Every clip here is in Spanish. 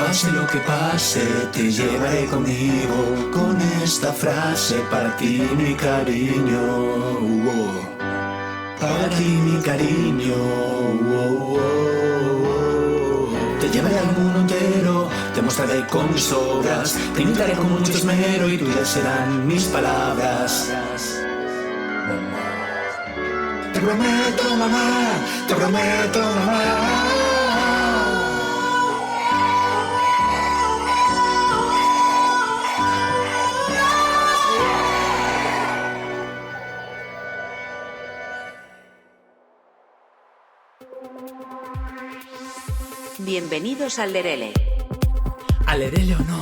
Pase lo que pase, te llevaré conmigo con esta frase para ti, mi cariño. Para ti, mi cariño. Te llevaré al mundo entero, te mostraré con mis obras, te imitaré con mucho esmero y tuyas serán mis palabras. Te prometo, mamá, te prometo, mamá. Bienvenidos al Lerele. ¿Alerele o no?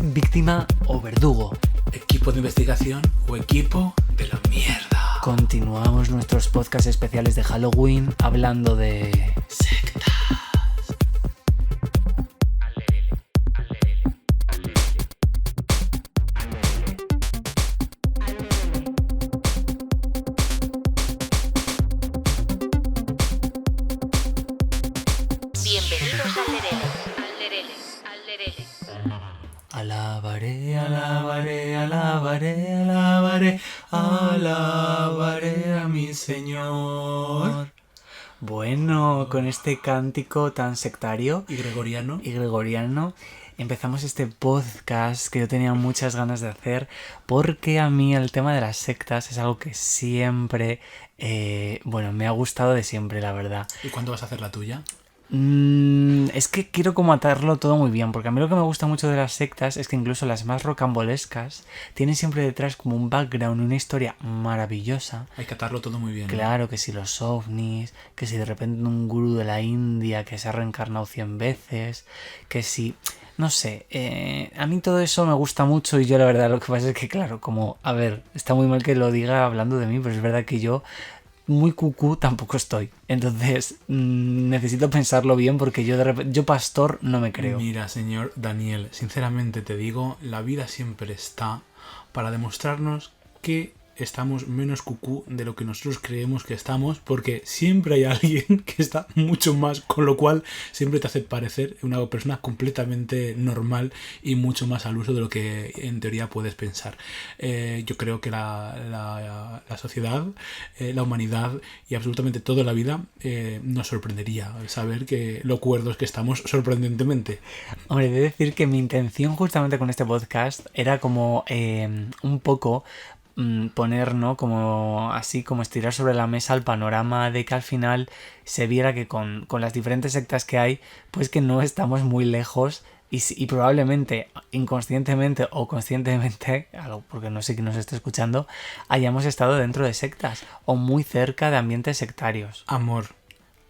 ¿Víctima o verdugo? ¿Equipo de investigación o equipo de la mierda? Continuamos nuestros podcasts especiales de Halloween hablando de... sectas. Bienvenidos al Lerele. Al Lerele. Al Lerele. Alabaré, alabaré, alabaré, alabaré, alabaré a mi Señor. Bueno, con este cántico tan sectario ¿Y gregoriano? y gregoriano empezamos este podcast que yo tenía muchas ganas de hacer porque a mí el tema de las sectas es algo que siempre, me ha gustado de siempre, la verdad. ¿Y cuándo vas a hacer la tuya? Es que quiero como atarlo todo muy bien, porque a mí lo que me gusta mucho de las sectas es que incluso las más rocambolescas tienen siempre detrás como un background, una historia maravillosa. Hay que atarlo todo muy bien, ¿no? Claro, que si los ovnis, que si de repente un gurú de la India que se ha reencarnado 100 veces, que si... No sé, a mí todo eso me gusta mucho y yo la verdad lo que pasa es que claro, como, a ver, está muy mal que lo diga hablando de mí, pero es verdad que yo muy cucú tampoco estoy. Entonces necesito pensarlo bien porque yo de repente, yo pastor no me creo. Mira, señor Daniel, sinceramente te digo, la vida siempre está para demostrarnos que estamos menos cucú de lo que nosotros creemos que estamos, porque siempre hay alguien que está mucho más, con lo cual siempre te hace parecer una persona completamente normal y mucho más al uso de lo que en teoría puedes pensar. Yo creo que la sociedad, la humanidad y absolutamente toda la vida nos sorprendería saber que lo cuerdos que estamos sorprendentemente. Hombre, he de decir que mi intención justamente con este podcast era como un poco poner, ¿no? Como así, como estirar sobre la mesa el panorama de que al final se viera que con las diferentes sectas que hay, pues que no estamos muy lejos y probablemente inconscientemente o conscientemente, porque no sé quién nos está escuchando, hayamos estado dentro de sectas o muy cerca de ambientes sectarios. Amor,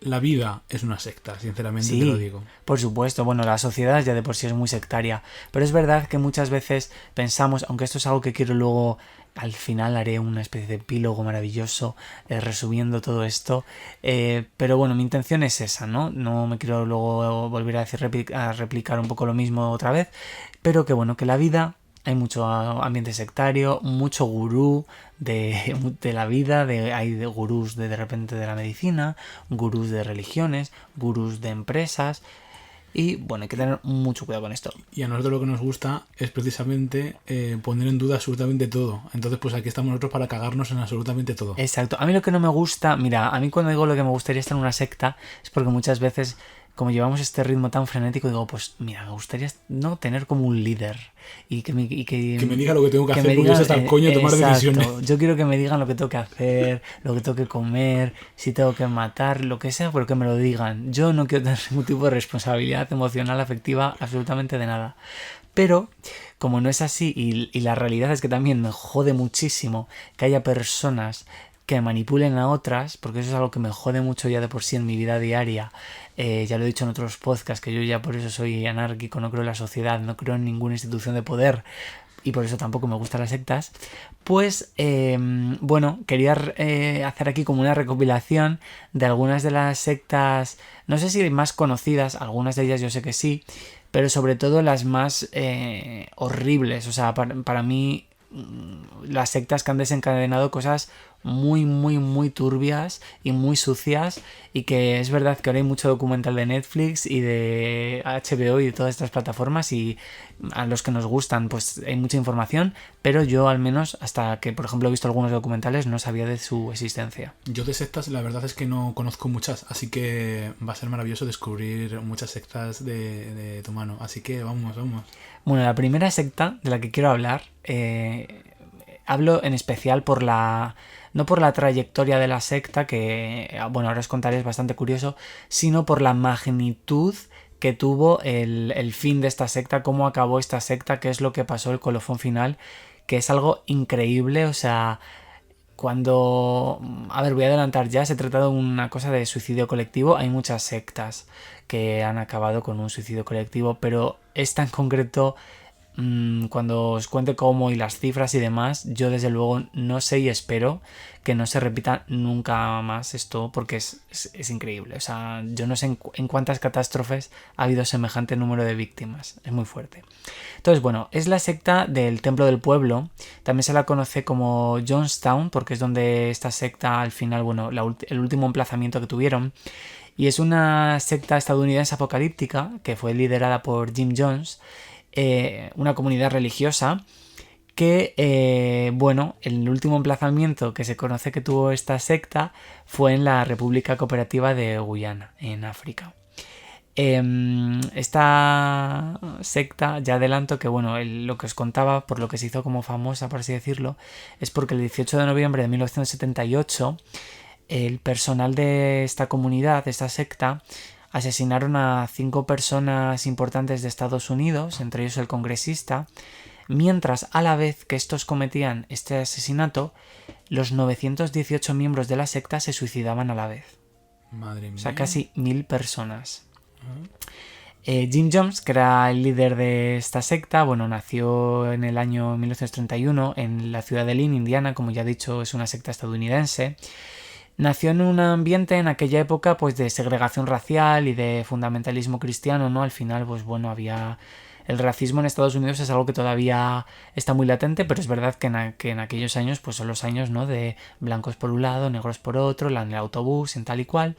la vida es una secta, sinceramente Sí, te lo digo. por supuesto, bueno, la sociedad ya de por sí es muy sectaria, pero es verdad que muchas veces pensamos, aunque esto es algo que quiero luego, al final haré una especie de epílogo maravilloso resumiendo todo esto, pero bueno, mi intención es esa, ¿no? No me quiero luego volver a replicar un poco lo mismo otra vez, pero que bueno, que la vida... Hay mucho ambiente sectario, mucho gurú de la vida, hay de gurús de repente de la medicina, gurús de religiones, gurús de empresas y bueno, hay que tener mucho cuidado con esto. Y a nosotros lo que nos gusta es precisamente poner en duda absolutamente todo. Entonces pues aquí estamos nosotros para cagarnos en absolutamente todo. Exacto. A mí lo que no me gusta, mira, a mí cuando digo lo que me gustaría estar en una secta es porque muchas veces, como llevamos este ritmo tan frenético, digo, pues mira, me gustaría no tener como un líder y que me diga lo que tengo que hacer, me porque es hasta el coño tomar decisiones. Yo quiero que me digan lo que tengo que hacer, lo que tengo que comer, si tengo que matar, lo que sea, pero que me lo digan. Yo no quiero tener ningún tipo de responsabilidad emocional, afectiva, absolutamente de nada. Pero, como no es así, y la realidad es que también me jode muchísimo que haya personas que manipulen a otras, porque eso es algo que me jode mucho ya de por sí en mi vida diaria. Ya lo he dicho en otros podcasts, que yo ya por eso soy anárquico, no creo en la sociedad, no creo en ninguna institución de poder, y por eso tampoco me gustan las sectas. Pues, quería hacer aquí como una recopilación de algunas de las sectas, no sé si más conocidas, algunas de ellas yo sé que sí, pero sobre todo las más horribles. O sea, para mí, las sectas que han desencadenado cosas muy, muy, muy turbias y muy sucias, y que es verdad que ahora hay mucho documental de Netflix y de HBO y de todas estas plataformas, y a los que nos gustan pues hay mucha información, pero yo al menos hasta que por ejemplo he visto algunos documentales no sabía de su existencia. Yo de sectas la verdad es que no conozco muchas, así que va a ser maravilloso descubrir muchas sectas de tu mano, así que vamos. Bueno, la primera secta de la que quiero hablar, hablo en especial no por la trayectoria de la secta, que bueno, ahora os contaré, es bastante curioso, sino por la magnitud que tuvo el fin de esta secta, cómo acabó esta secta, qué es lo que pasó, el colofón final, que es algo increíble. O sea, cuando... A ver, voy a adelantar ya, se trata de una cosa de suicidio colectivo. Hay muchas sectas que han acabado con un suicidio colectivo, pero esta en concreto, cuando os cuente cómo y las cifras y demás, yo desde luego no sé y espero que no se repita nunca más esto, porque es increíble. O sea, yo no sé en cuántas catástrofes ha habido semejante número de víctimas. Es muy fuerte. Entonces, bueno, es la secta del Templo del Pueblo. También se la conoce como Jonestown, porque es donde esta secta al final, bueno, el último emplazamiento que tuvieron. Y es una secta estadounidense apocalíptica que fue liderada por Jim Jones, una comunidad religiosa que, bueno, el último emplazamiento que se conoce que tuvo esta secta fue en la República Cooperativa de Guyana, en África. Esta secta, ya adelanto que, bueno, lo que os contaba, por lo que se hizo como famosa, por así decirlo, es porque el 18 de noviembre de 1978 el personal de esta comunidad, de esta secta, asesinaron a 5 personas importantes de Estados Unidos, entre ellos el congresista, mientras a la vez que estos cometían este asesinato, los 918 miembros de la secta se suicidaban a la vez. Madre mía. O sea, casi 1000 personas. Jim Jones, que era el líder de esta secta, bueno, nació en el año 1931 en la ciudad de Lynn, Indiana, como ya he dicho, es una secta estadounidense. Nació en un ambiente en aquella época pues de segregación racial y de fundamentalismo cristiano, ¿no? Al final, pues bueno, había... El racismo en Estados Unidos es algo que todavía está muy latente, pero es verdad que en aquellos años pues son los años, ¿no? De blancos por un lado, negros por otro, en el autobús, en tal y cual.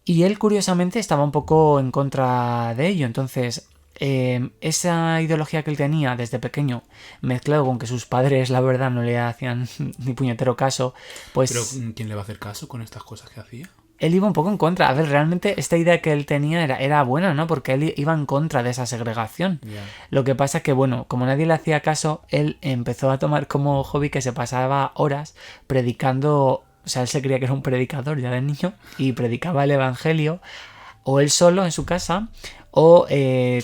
Y él, curiosamente, estaba un poco en contra de ello. Entonces, esa ideología que él tenía desde pequeño, mezclado con que sus padres, la verdad, no le hacían ni puñetero caso, pues... Pero ¿quién le va a hacer caso con estas cosas que hacía? Él iba un poco en contra. A ver, realmente esta idea que él tenía era buena, ¿no? Porque él iba en contra de esa segregación. Yeah. Lo que pasa que, bueno, como nadie le hacía caso, él empezó a tomar como hobby que se pasaba horas predicando. O sea, él se creía que era un predicador ya de niño y predicaba el evangelio, o él solo en su casa, o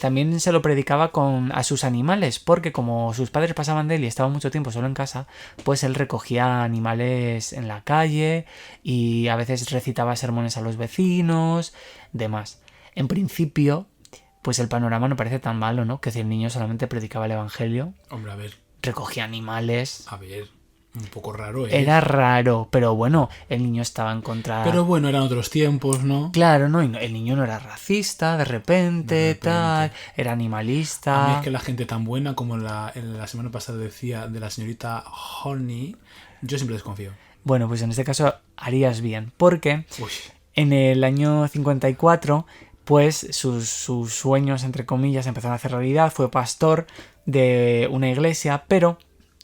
también se lo predicaba a sus animales, porque como sus padres pasaban de él y estaban mucho tiempo solo en casa, pues él recogía animales en la calle y a veces recitaba sermones a los vecinos, demás. En principio, pues el panorama no parece tan malo, ¿no? Que si el niño solamente predicaba el evangelio, hombre, a ver, recogía animales... A ver, un poco raro, ¿eh? Era raro, pero bueno, el niño estaba en contra... Pero bueno, eran otros tiempos, ¿no? Claro, no, y el niño no era racista, de repente, tal, era animalista... A mí es que la gente tan buena como en la semana pasada decía de la señorita Horney, yo siempre desconfío. Bueno, pues en este caso harías bien, porque Uy. en el año 54, pues sus sueños, entre comillas, empezaron a hacer realidad, fue pastor de una iglesia, pero...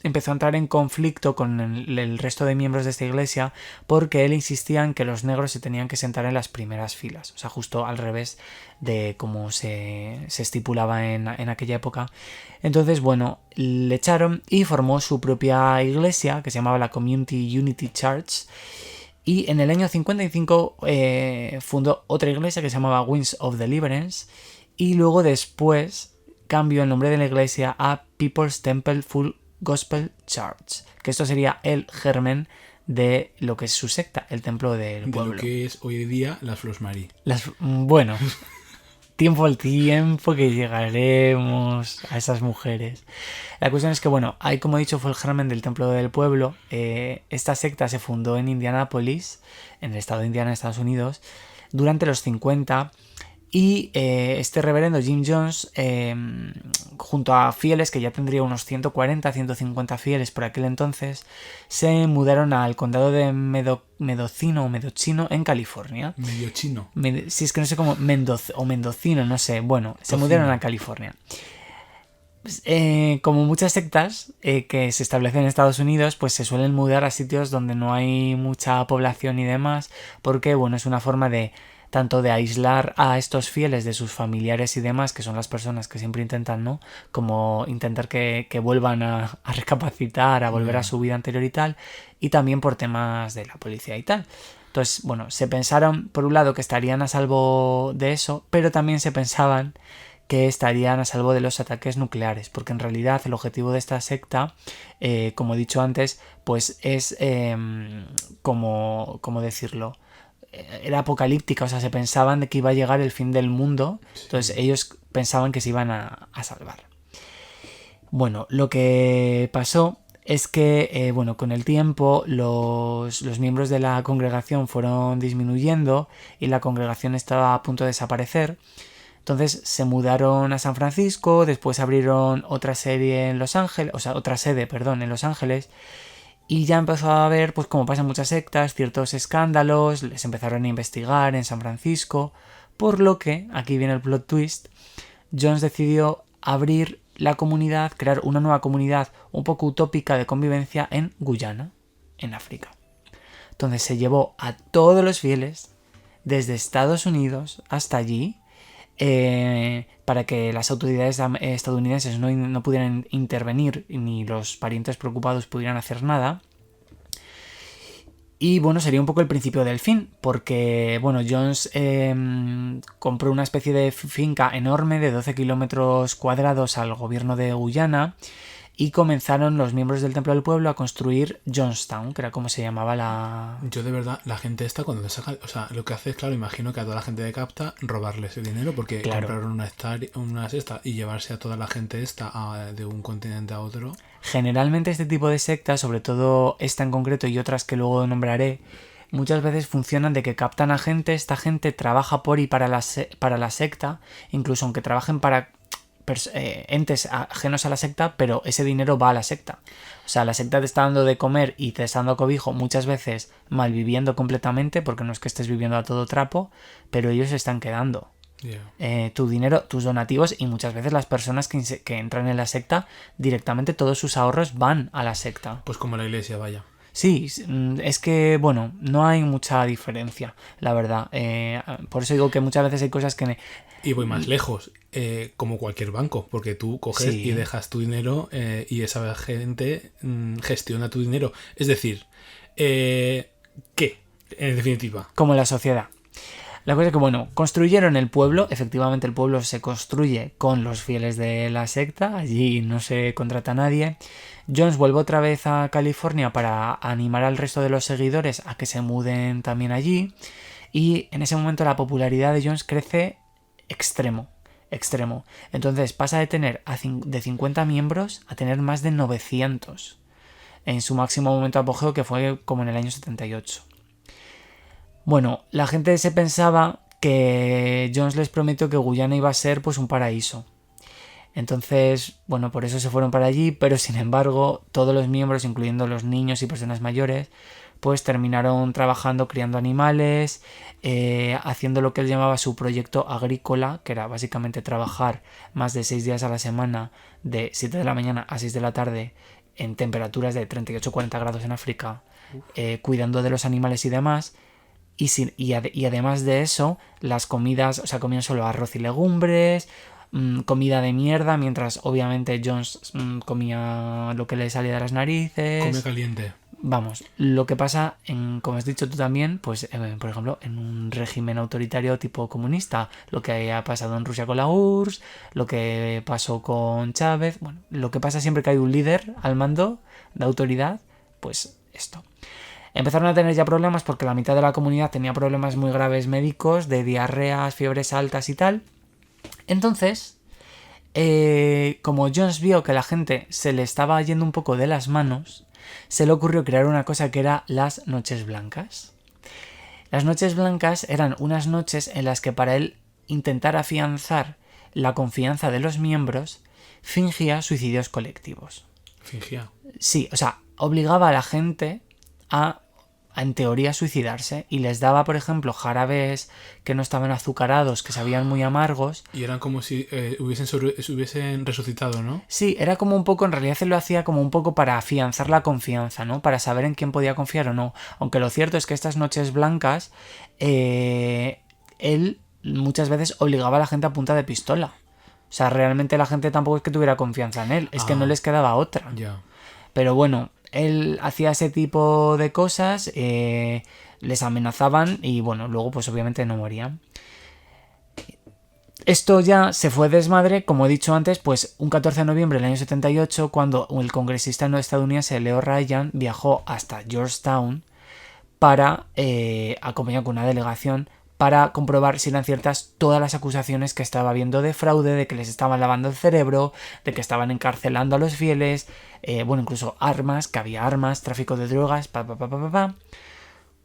empezó a entrar en conflicto con el resto de miembros de esta iglesia porque él insistía en que los negros se tenían que sentar en las primeras filas, o sea, justo al revés de como se estipulaba en aquella época. Entonces, bueno, le echaron y formó su propia iglesia que se llamaba la Community Unity Church, y en el año 55 fundó otra iglesia que se llamaba Wings of Deliverance, y luego después cambió el nombre de la iglesia a People's Temple Full Gospel Church, que esto sería el germen de lo que es su secta, el Templo del Pueblo. De lo que es hoy día las Flors Marie. Bueno, tiempo al tiempo que llegaremos a esas mujeres. La cuestión es que, bueno, ahí como he dicho fue el germen del Templo del Pueblo. Esta secta se fundó en Indianápolis, en el estado de Indiana, Estados Unidos, durante los 50. Y este reverendo Jim Jones, junto a fieles, que ya tendría unos 140-150 fieles por aquel entonces, se mudaron al condado de Mendocino en California. Medio chino. Si es que no sé cómo, Mendocino, no sé. Bueno, se mudaron a California. Como muchas sectas que se establecen en Estados Unidos, pues se suelen mudar a sitios donde no hay mucha población y demás, porque bueno, es una forma de tanto de aislar a estos fieles de sus familiares y demás, que son las personas que siempre intentan, ¿no? Como intentar que vuelvan a recapacitar, a volver a su vida anterior y tal, y también por temas de la policía y tal. Entonces, bueno, se pensaron, por un lado, que estarían a salvo de eso, pero también se pensaban que estarían a salvo de los ataques nucleares, porque en realidad el objetivo de esta secta, como he dicho antes, pues es, ¿cómo decirlo? Era apocalíptica, o sea, se pensaban de que iba a llegar el fin del mundo, entonces ellos pensaban que se iban a salvar. Bueno, lo que pasó es que, bueno, con el tiempo los miembros de la congregación fueron disminuyendo y la congregación estaba a punto de desaparecer. Entonces se mudaron a San Francisco, después abrieron otra sede en Los Ángeles, en Los Ángeles, y ya empezó a haber, pues como pasa en muchas sectas, ciertos escándalos, les empezaron a investigar en San Francisco, por lo que, aquí viene el plot twist, Jones decidió abrir la comunidad, crear una nueva comunidad un poco utópica de convivencia en Guyana, en África. Entonces se llevó a todos los fieles, desde Estados Unidos hasta allí, para que las autoridades estadounidenses no pudieran intervenir ni los parientes preocupados pudieran hacer nada. Y bueno, sería un poco el principio del fin, porque bueno, Jones compró una especie de finca enorme de 12 kilómetros cuadrados al gobierno de Guyana y comenzaron los miembros del Templo del Pueblo a construir Jonestown, que era como se llamaba la... Yo de verdad, la gente esta cuando te saca... O sea, lo que hace es, claro, imagino que a toda la gente de Capta robarles el dinero porque Claro. compraron una cesta y llevarse a toda la gente esta de un continente a otro. Generalmente este tipo de sectas, sobre todo esta en concreto y otras que luego nombraré, muchas veces funcionan de que captan a gente, esta gente trabaja por y para la secta, incluso aunque trabajen para entes ajenos a la secta, pero ese dinero va a la secta. O sea, la secta te está dando de comer y te está dando cobijo, muchas veces malviviendo completamente, porque no es que estés viviendo a todo trapo, pero ellos se están quedando. Yeah. Tu dinero, tus donativos, y muchas veces las personas que entran en la secta, directamente todos sus ahorros van a la secta. Pues como la iglesia, vaya. Sí, es que, bueno, no hay mucha diferencia, la verdad. Por eso digo que muchas veces hay cosas que... Y voy más lejos, como cualquier banco, porque tú coges y dejas tu dinero y esa gente gestiona tu dinero. Es decir, ¿qué? En definitiva. Como la sociedad. La cosa es que, bueno, construyeron el pueblo. Efectivamente, el pueblo se construye con los fieles de la secta. Allí no se contrata a nadie. Jones vuelve otra vez a California para animar al resto de los seguidores a que se muden también allí. Y en ese momento la popularidad de Jones crece extremo. Entonces pasa de tener de 50 miembros a tener más de 900. En su máximo momento de apogeo, que fue como en el año 78. Bueno, la gente se pensaba que Jones les prometió que Guyana iba a ser pues un paraíso. Entonces, bueno, por eso se fueron para allí, pero sin embargo, todos los miembros, incluyendo los niños y personas mayores, pues terminaron trabajando criando animales, haciendo lo que él llamaba su proyecto agrícola, que era básicamente trabajar más de 6 días a la semana, de 7 de la mañana a 6 de la tarde, en temperaturas de 38-40 grados en África, cuidando de los animales y demás. Y además de eso, las comidas, o sea, comían solo arroz y legumbres, comida de mierda, mientras obviamente Jones comía lo que le salía de las narices. Come caliente. Vamos, lo que pasa, como has dicho tú también, pues por ejemplo, en un régimen autoritario tipo comunista, lo que ha pasado en Rusia con la URSS, lo que pasó con Chávez, bueno, lo que pasa siempre que hay un líder al mando de autoridad, pues esto. Empezaron a tener ya problemas porque la mitad de la comunidad tenía problemas muy graves médicos, de diarreas, fiebres altas y tal. Entonces, como Jones vio que la gente se le estaba yendo un poco de las manos, se le ocurrió crear una cosa que era las noches blancas. Las noches blancas eran unas noches en las que para él intentar afianzar la confianza de los miembros, fingía suicidios colectivos. Fingía. Sí, o sea, obligaba a la gente a en teoría suicidarse y les daba, por ejemplo, jarabes que no estaban azucarados, que sabían muy amargos. Y eran como si hubiesen resucitado, ¿no? Sí, era como un poco, en realidad él lo hacía como un poco para afianzar la confianza, ¿no? Para saber en quién podía confiar o no. Aunque lo cierto es que estas noches blancas, él muchas veces obligaba a la gente a punta de pistola. O sea, realmente la gente tampoco es que tuviera confianza en él, es que no les quedaba otra. Ya. Pero bueno, él hacía ese tipo de cosas, les amenazaban y bueno, luego pues obviamente no morían. Esto ya se fue desmadre, como he dicho antes, pues un 14 de noviembre del año 78, cuando el congresista estadounidense Leo Ryan viajó hasta Georgetown para acompañar con una delegación para comprobar si eran ciertas todas las acusaciones que estaba habiendo de fraude, de que les estaban lavando el cerebro, de que estaban encarcelando a los fieles, bueno, incluso armas, que había armas, tráfico de drogas,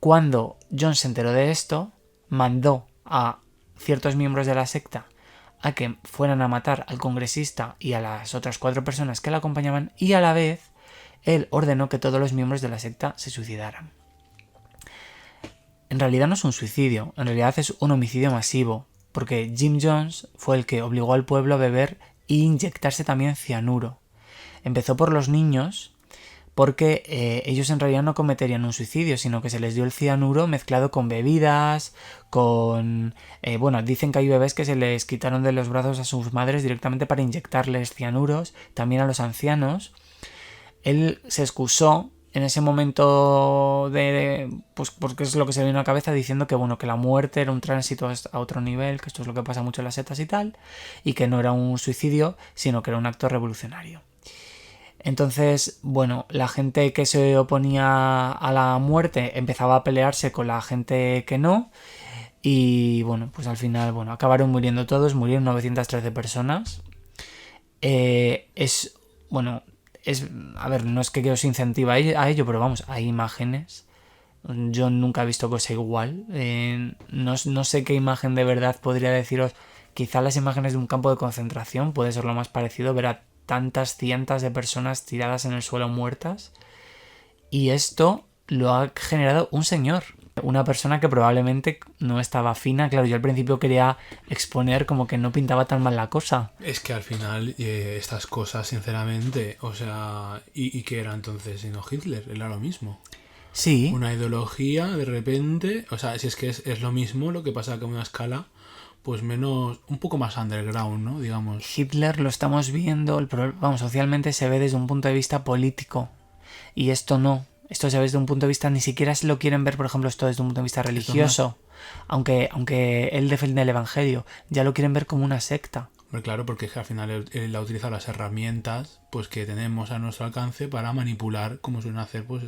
Cuando John se enteró de esto, mandó a ciertos miembros de la secta a que fueran a matar al congresista y a las otras 4 personas que la acompañaban, y a la vez él ordenó que todos los miembros de la secta se suicidaran. En realidad no es un suicidio, en realidad es un homicidio masivo, porque Jim Jones fue el que obligó al pueblo a beber e inyectarse también cianuro. Empezó por los niños, porque ellos en realidad no cometerían un suicidio, sino que se les dio el cianuro mezclado con bebidas, con... bueno, dicen que hay bebés que se les quitaron de los brazos a sus madres directamente para inyectarles cianuros, también a los ancianos. Él se excusó en ese momento pues porque es lo que se le vino a la cabeza, diciendo que bueno, que la muerte era un tránsito a otro nivel, que esto es lo que pasa mucho en las sectas y tal, y que no era un suicidio, sino que era un acto revolucionario. Entonces, bueno, la gente que se oponía a la muerte empezaba a pelearse con la gente que no, y bueno, pues al final, bueno, acabaron muriendo todos, murieron 913 personas. A ver, no es que os incentiva a ello, pero vamos, hay imágenes. Yo nunca he visto cosa igual. No sé qué imagen de verdad podría deciros. Quizá las imágenes de un campo de concentración puede ser lo más parecido, ver a tantas cientos de personas tiradas en el suelo muertas. Y esto lo ha generado un señor. Una persona que probablemente no estaba fina. Claro, yo al principio quería exponer como que no pintaba tan mal la cosa. Es que al final estas cosas, sinceramente, o sea... ¿Y qué era entonces? ¿No Hitler? Era lo mismo. Sí. Una ideología, de repente... O sea, si es que es lo mismo, lo que pasa que a una escala... pues menos, un poco más underground, ¿no? Digamos. Hitler lo estamos viendo, socialmente se ve desde un punto de vista político. Y esto no. Esto se ve desde un punto de vista, ni siquiera se lo quieren ver, por ejemplo, esto desde un punto de vista religioso. Aunque él defiende el evangelio, ya lo quieren ver como una secta. Claro, porque al final él ha utilizado las herramientas pues que tenemos a nuestro alcance para manipular, como suelen hacer pues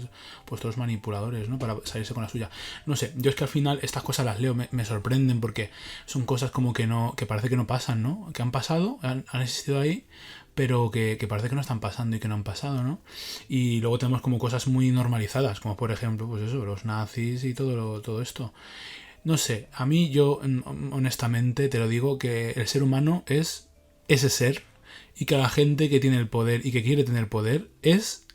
todos los manipuladores, ¿no? Para salirse con la suya. No sé, yo es que al final estas cosas las leo, me sorprenden porque son cosas como que parece que no pasan, ¿no? Que han pasado, han existido ahí, pero que parece que no están pasando y que no han pasado, ¿no? Y luego tenemos como cosas muy normalizadas, como por ejemplo, pues eso, los nazis y todo esto. No sé, a mí yo honestamente te lo digo, que el ser humano es ese ser, y que la gente que tiene el poder y que quiere tener poder es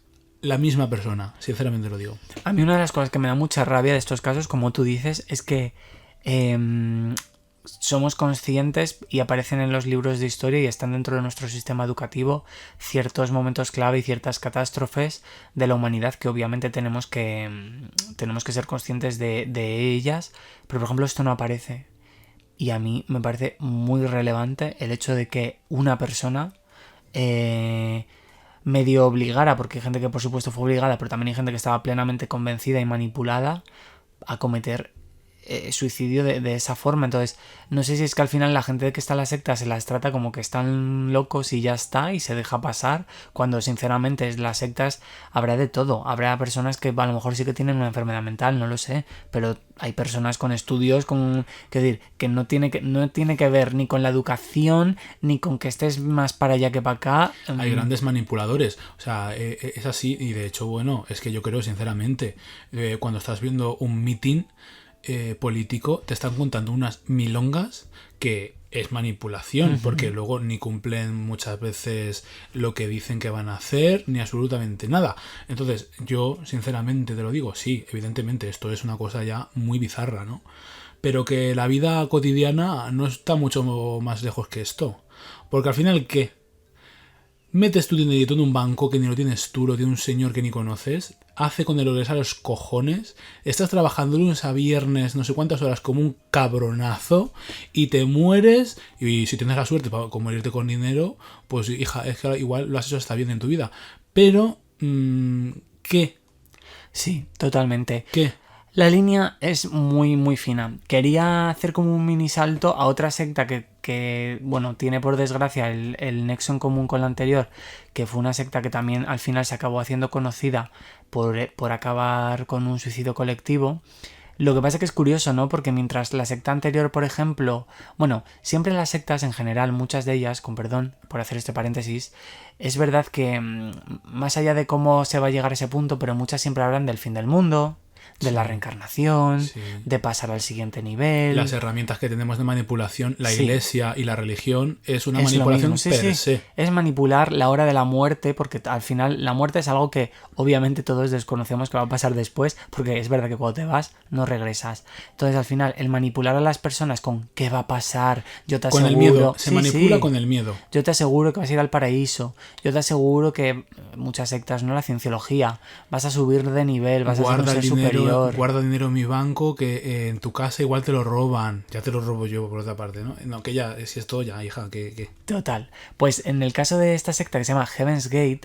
la misma persona, sinceramente lo digo. A mí una de las cosas que me da mucha rabia de estos casos, como tú dices, es que somos conscientes y aparecen en los libros de historia y están dentro de nuestro sistema educativo ciertos momentos clave y ciertas catástrofes de la humanidad que obviamente tenemos que ser conscientes de ellas, pero por ejemplo esto no aparece, y a mí me parece muy relevante el hecho de que una persona medio obligara, porque hay gente que por supuesto fue obligada, pero también hay gente que estaba plenamente convencida y manipulada a cometer suicidio de esa forma. Entonces no sé si es que al final la gente que está en la secta se las trata como que están locos y ya está, y se deja pasar, cuando sinceramente en las sectas habrá de todo. Habrá personas que a lo mejor sí que tienen una enfermedad mental, no lo sé, pero hay personas con estudios que no tiene que ver ni con la educación ni con que estés más para allá que para acá. Hay grandes manipuladores, o sea, es así. Y de hecho, bueno, es que yo creo sinceramente, cuando estás viendo un meeting, político te están contando unas milongas que es manipulación, porque luego ni cumplen muchas veces lo que dicen que van a hacer, ni absolutamente nada. Entonces, yo sinceramente te lo digo, sí, evidentemente esto es una cosa ya muy bizarra, ¿no? Pero que la vida cotidiana no está mucho más lejos que esto. Porque al final, ¿qué? Metes tu dinerito en un banco que ni lo tienes tú, lo tiene un señor que ni conoces, hace con el lo que les a los cojones, estás trabajando lunes a viernes no sé cuántas horas como un cabronazo y te mueres, y si tienes la suerte para morirte con dinero, pues hija, es que igual lo has hecho hasta bien en tu vida. Pero, ¿qué? Sí, totalmente. ¿Qué? La línea es muy muy fina. Quería hacer como un mini salto a otra secta que bueno, tiene por desgracia el nexo en común con la anterior, que fue una secta que también al final se acabó haciendo conocida por acabar con un suicidio colectivo. Lo que pasa es que es curioso, ¿no? Porque mientras la secta anterior, por ejemplo, bueno, siempre las sectas en general, muchas de ellas, con perdón por hacer este paréntesis, es verdad que más allá de cómo se va a llegar a ese punto, pero muchas siempre hablan del fin del mundo, de la reencarnación, de pasar al siguiente nivel. Las herramientas que tenemos de manipulación, la Sí. iglesia y la religión, es una Es lo manipulación mismo, sí, per sí. se. Es manipular la hora de la muerte, porque al final la muerte es algo que obviamente todos desconocemos que va a pasar después, porque es verdad que cuando te vas no regresas. Entonces al final el manipular a las personas con qué va a pasar, yo te Con aseguro... el miedo, se Sí, manipula sí. con el miedo. Yo te aseguro que vas a ir al paraíso. Yo te aseguro que muchas sectas, ¿no? La cienciología. Vas a subir de nivel, vas a ser un ser superior. Guarda dinero en mi banco que en tu casa igual te lo roban. Ya te lo robo yo por otra parte, ¿no? No, que ya, si esto ya, hija, que... Total. Pues en el caso de esta secta que se llama Heaven's Gate,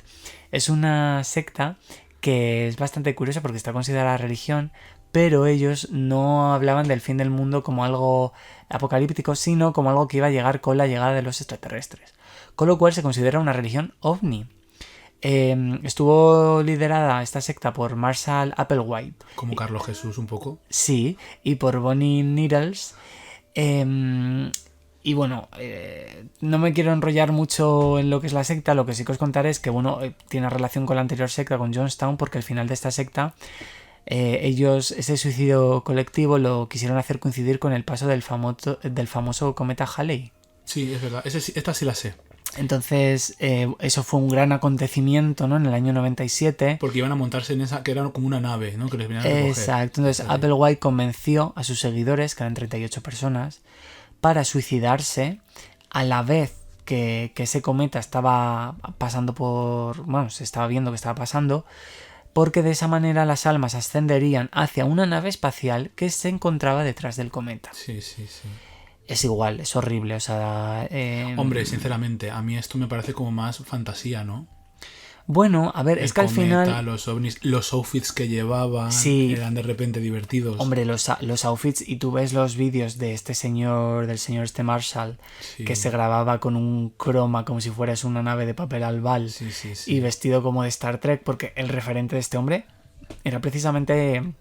es una secta que es bastante curiosa porque está considerada religión, pero ellos no hablaban del fin del mundo como algo apocalíptico, sino como algo que iba a llegar con la llegada de los extraterrestres. Con lo cual se considera una religión ovni. Estuvo liderada esta secta por Marshall Applewhite. Como Carlos Jesús un poco. Sí, y por Bonnie Needles. Y bueno, no me quiero enrollar mucho en lo que es la secta. Lo que sí que os contaré es que, bueno, tiene relación con la anterior secta, con Jonestown, porque al final de esta secta, ellos ese suicidio colectivo lo quisieron hacer coincidir con el paso del famoso cometa Halley. Sí, es verdad. Esta sí la sé. Entonces, eso fue un gran acontecimiento, ¿no? En el año 97. Porque iban a montarse en esa, que era como una nave, ¿no? Que les venían a recoger. Exacto. Entonces, Applewhite convenció a sus seguidores, que eran 38 personas, para suicidarse a la vez que ese cometa estaba pasando por... Bueno, se estaba viendo que estaba pasando, porque de esa manera las almas ascenderían hacia una nave espacial que se encontraba detrás del cometa. Sí, sí, sí. Es igual, es horrible, o sea... Hombre, sinceramente, a mí esto me parece como más fantasía, ¿no? Bueno, a ver, es que al final... Los ovnis, los outfits que llevaban Sí. eran de repente divertidos. Hombre, los outfits, y tú ves los vídeos de este señor, del señor Marshall, Sí. que se grababa con un croma como si fueras una nave de papel albal, Sí, sí, sí. y vestido como de Star Trek, porque el referente de este hombre era precisamente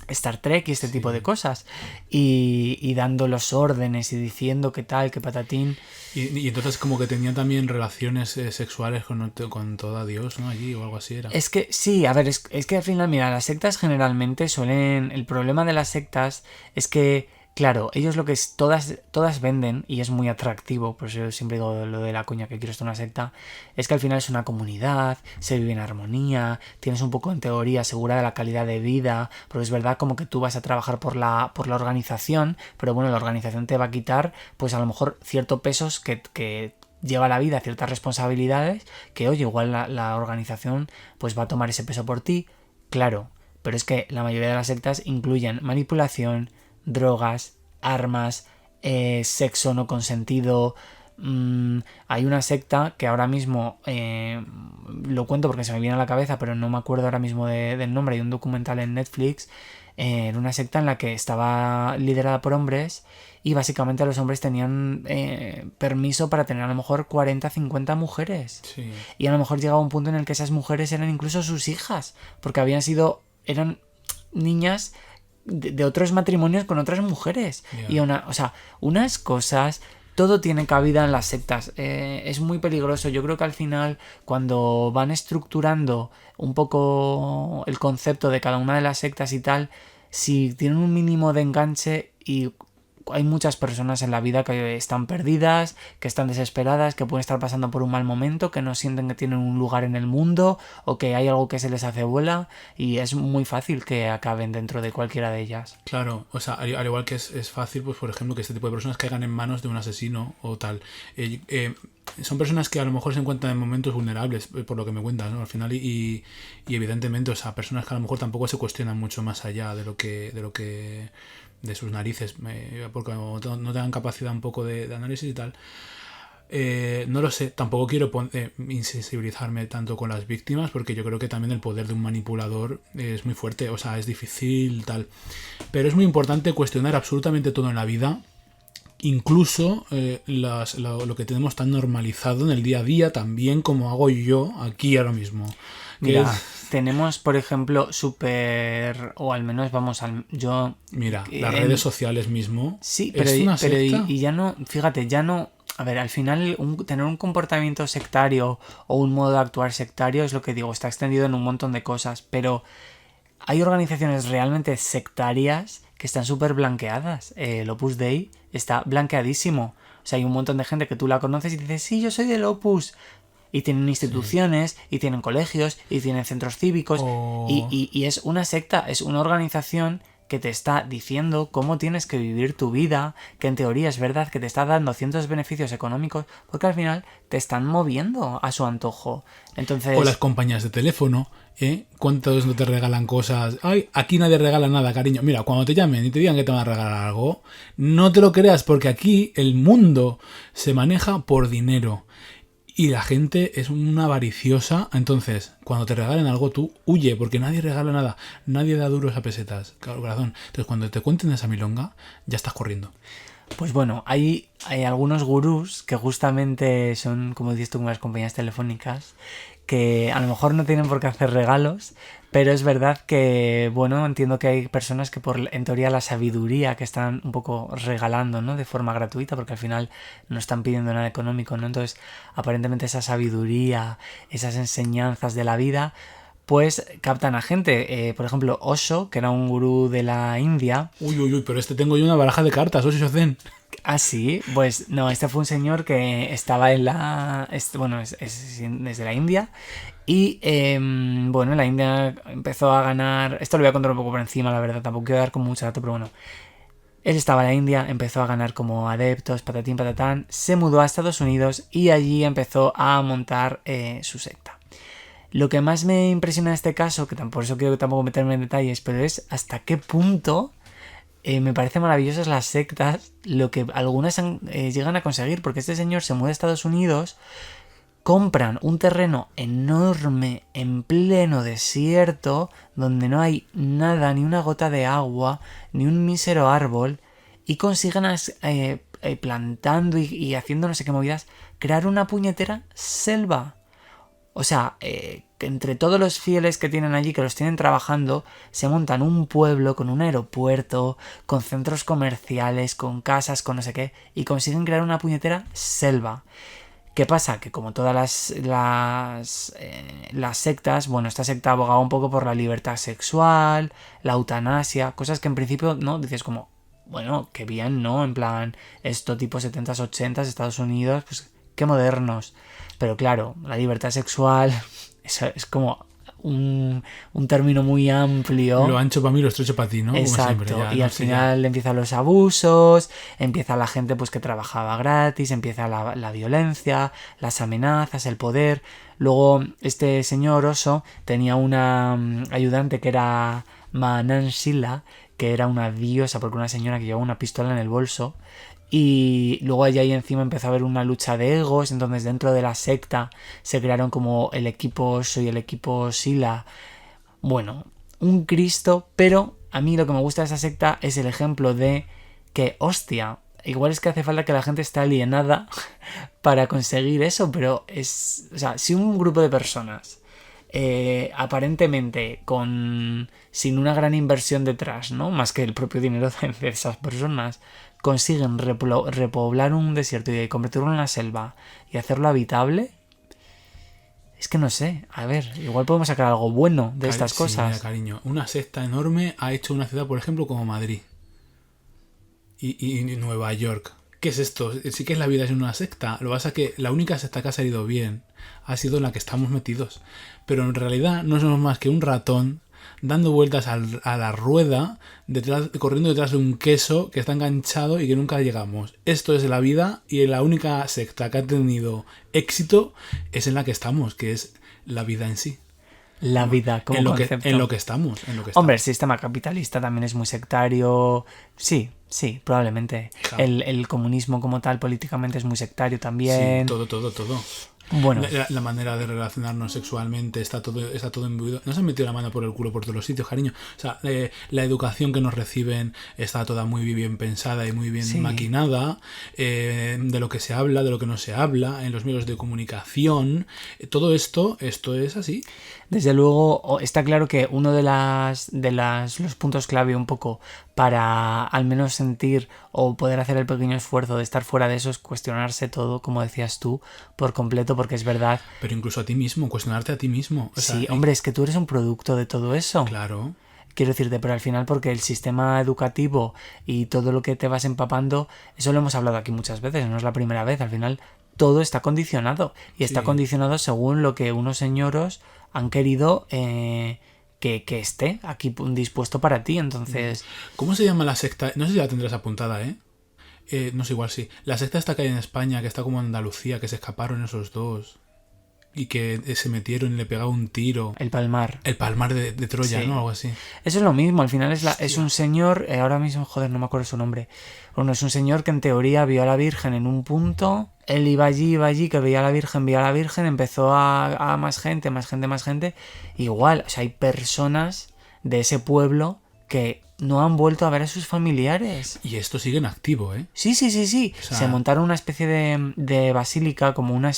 Star Trek y este tipo de cosas, y dando los órdenes y diciendo que tal, que patatín. Y entonces como que tenía también relaciones sexuales con toda Dios, ¿no? Allí o algo así era. Es que sí, a ver, es que al final, mira, las sectas generalmente suelen... El problema de las sectas es que, claro, ellos lo que es, todas venden, y es muy atractivo, por eso yo siempre digo lo de la coña que quiero esto una secta, es que al final es una comunidad, se vive en armonía, tienes un poco en teoría asegurada la calidad de vida, porque es verdad como que tú vas a trabajar por la organización, pero bueno, la organización te va a quitar, pues a lo mejor ciertos pesos que lleva la vida, ciertas responsabilidades, que oye, igual la organización pues va a tomar ese peso por ti, claro, pero es que la mayoría de las sectas incluyen manipulación, drogas, armas, sexo no consentido. Hay una secta que ahora mismo lo cuento porque se me viene a la cabeza, pero no me acuerdo ahora mismo del nombre. Hay un documental en Netflix. Era una secta en la que estaba liderada por hombres y básicamente los hombres tenían permiso para tener a lo mejor 40, 50 mujeres. Sí. Y a lo mejor llegaba un punto en el que esas mujeres eran incluso sus hijas, porque eran niñas de otros matrimonios con otras mujeres. Yeah. Y unas cosas... Todo tiene cabida en las sectas. Es muy peligroso. Yo creo que al final, cuando van estructurando un poco el concepto de cada una de las sectas y tal, si tienen un mínimo de enganche y hay muchas personas en la vida que están perdidas, que están desesperadas, que pueden estar pasando por un mal momento, que no sienten que tienen un lugar en el mundo o que hay algo que se les hace bola y es muy fácil que acaben dentro de cualquiera de ellas. Claro, o sea, al igual que es fácil, pues por ejemplo, que este tipo de personas caigan en manos de un asesino o tal. Son personas que a lo mejor se encuentran en momentos vulnerables, por lo que me cuentas, ¿no? Al final, y evidentemente, o sea, personas que a lo mejor tampoco se cuestionan mucho más allá de lo que de sus narices, porque no tengan capacidad un poco de análisis y tal. No lo sé, tampoco quiero insensibilizarme tanto con las víctimas, porque yo creo que también el poder de un manipulador es muy fuerte, o sea, es difícil, tal. Pero es muy importante cuestionar absolutamente todo en la vida, incluso lo que tenemos tan normalizado en el día a día, también como hago yo aquí ahora mismo. Mira, tenemos, por ejemplo, o al menos yo... Mira, las redes sociales mismo. Sí, es una secta. y ya no, fíjate, ya no... A ver, al final tener un comportamiento sectario o un modo de actuar sectario es lo que digo, está extendido en un montón de cosas, pero hay organizaciones realmente sectarias que están súper blanqueadas. El Opus Dei está blanqueadísimo. O sea, hay un montón de gente que tú la conoces y dices, sí, yo soy del Opus. Y tienen instituciones, y tienen colegios, y tienen centros cívicos, y es una secta, es una organización que te está diciendo cómo tienes que vivir tu vida, que en teoría es verdad que te está dando ciertos beneficios económicos, porque al final te están moviendo a su antojo. Entonces... O las compañías de teléfono, ¿cuántos no te regalan cosas? Ay, aquí nadie regala nada, cariño. Mira, cuando te llamen y te digan que te van a regalar algo, no te lo creas, porque aquí el mundo se maneja por dinero. Y la gente es una avariciosa, entonces cuando te regalen algo tú huye, porque nadie regala nada, nadie da duros a pesetas, corazón. Entonces cuando te cuenten esa milonga, ya estás corriendo. Pues bueno, hay algunos gurús que justamente son, como dices tú, como las compañías telefónicas, que a lo mejor no tienen por qué hacer regalos, pero es verdad que, bueno, entiendo que hay personas que en teoría la sabiduría que están un poco regalando, ¿no? De forma gratuita, porque al final no están pidiendo nada económico, ¿no? Entonces, aparentemente esa sabiduría, esas enseñanzas de la vida, pues captan a gente. Por ejemplo, Osho, que era un gurú de la India. Uy, pero tengo yo una baraja de cartas, Osho Zen. Ah, sí, pues no, este fue un señor que estaba en es desde la India y bueno, la India empezó a ganar, esto lo voy a contar un poco por encima, la verdad, tampoco quiero dar como mucho dato, pero bueno, él estaba en la India, empezó a ganar como adeptos, patatín, patatán, se mudó a Estados Unidos y allí empezó a montar su secta. Lo que más me impresiona en este caso, que por eso quiero tampoco meterme en detalles, pero es hasta qué punto... me parece maravillosas las sectas, lo que algunas llegan a conseguir, porque este señor se muda a Estados Unidos, compran un terreno enorme en pleno desierto, donde no hay nada, ni una gota de agua, ni un mísero árbol, y consiguen plantando y haciendo no sé qué movidas, crear una puñetera selva. O sea, que entre todos los fieles que tienen allí, que los tienen trabajando, se montan un pueblo con un aeropuerto, con centros comerciales, con casas, con no sé qué, y consiguen crear una puñetera selva. ¿Qué pasa? Que como todas las sectas, bueno, esta secta abogaba un poco por la libertad sexual, la eutanasia, cosas que en principio, ¿no? Dices como, bueno, qué bien, ¿no? En plan, esto tipo 70s, 80s, Estados Unidos, pues qué modernos. Pero claro, la libertad sexual es como un término muy amplio. Lo ancho para mí, lo estrecho para ti, ¿no? Exacto, Como siempre, y al final empiezan los abusos, empieza la gente pues que trabajaba gratis, empieza la violencia, las amenazas, el poder. Luego este señor Osho tenía una ayudante que era Mananshila, que era una diosa porque una señora que llevaba una pistola en el bolso. Y luego allá ahí encima empezó a haber una lucha de egos, entonces dentro de la secta se crearon como el equipo Osho y el equipo Sila. Bueno, un Cristo, pero a mí lo que me gusta de esa secta es el ejemplo de que, hostia, igual es que hace falta que la gente esté alienada para conseguir eso, pero o sea, si un grupo de personas aparentemente sin una gran inversión detrás, ¿no? Más que el propio dinero de esas personas, consiguen repoblar un desierto y convertirlo en una selva y hacerlo habitable, Es que no sé, a ver, igual podemos sacar algo bueno de estas Sí, cosas. mira, cariño, una secta enorme ha hecho una ciudad, por ejemplo, como Madrid y Nueva York. ¿Qué es esto? Sí que es la vida es una secta. Lo que pasa es que la única secta que ha salido bien ha sido en la que estamos metidos. Pero en realidad no somos más que un ratón dando vueltas a la rueda, corriendo detrás de un queso que está enganchado y que nunca llegamos. Esto es la vida, y la única secta que ha tenido éxito es en la que estamos, que es la vida en sí. La vida como concepto. En lo que estamos. Hombre, el sistema capitalista también es muy sectario. Sí, probablemente. Claro. El comunismo como tal políticamente es muy sectario también. Sí, todo. Bueno, La manera de relacionarnos sexualmente está todo imbuido. Nos han metido la mano por el culo por todos los sitios, cariño. O sea, la educación que nos reciben está toda muy bien pensada y muy bien Sí. maquinada. De lo que se habla, de lo que no se habla, en los medios de comunicación. Todo esto es así. desde luego está claro que uno de los puntos clave un poco para al menos sentir o poder hacer el pequeño esfuerzo de estar fuera de eso es cuestionarse todo, como decías tú, por completo, porque es verdad. Pero incluso a ti mismo, cuestionarte a ti mismo. O sea, Sí, hombre, es que tú eres un producto de todo eso. Claro. Quiero decirte, pero al final porque el sistema educativo y todo lo que te vas empapando, eso lo hemos hablado aquí muchas veces, no es la primera vez, al final todo está condicionado y está Sí. condicionado según lo que unos señoros han querido que esté aquí dispuesto para ti, entonces... ¿Cómo se llama la secta? No sé si la tendrás apuntada, ¿eh? No sé, igual sí. La secta esta que hay en España, que está como en Andalucía, que se escaparon esos dos y que se metieron y le pegaba un tiro. El Palmar. El Palmar de Troya, Sí. ¿no? Algo así. Eso es lo mismo, al final es un señor, ahora mismo, joder, no me acuerdo su nombre. Bueno, es un señor que en teoría vio a la Virgen en un punto, él iba allí, que veía a la Virgen, empezó a más gente, igual, o sea, hay personas de ese pueblo que no han vuelto a ver a sus familiares. Y esto sigue en activo, ¿eh? Sí. O sea- Se montaron una especie de basílica, como una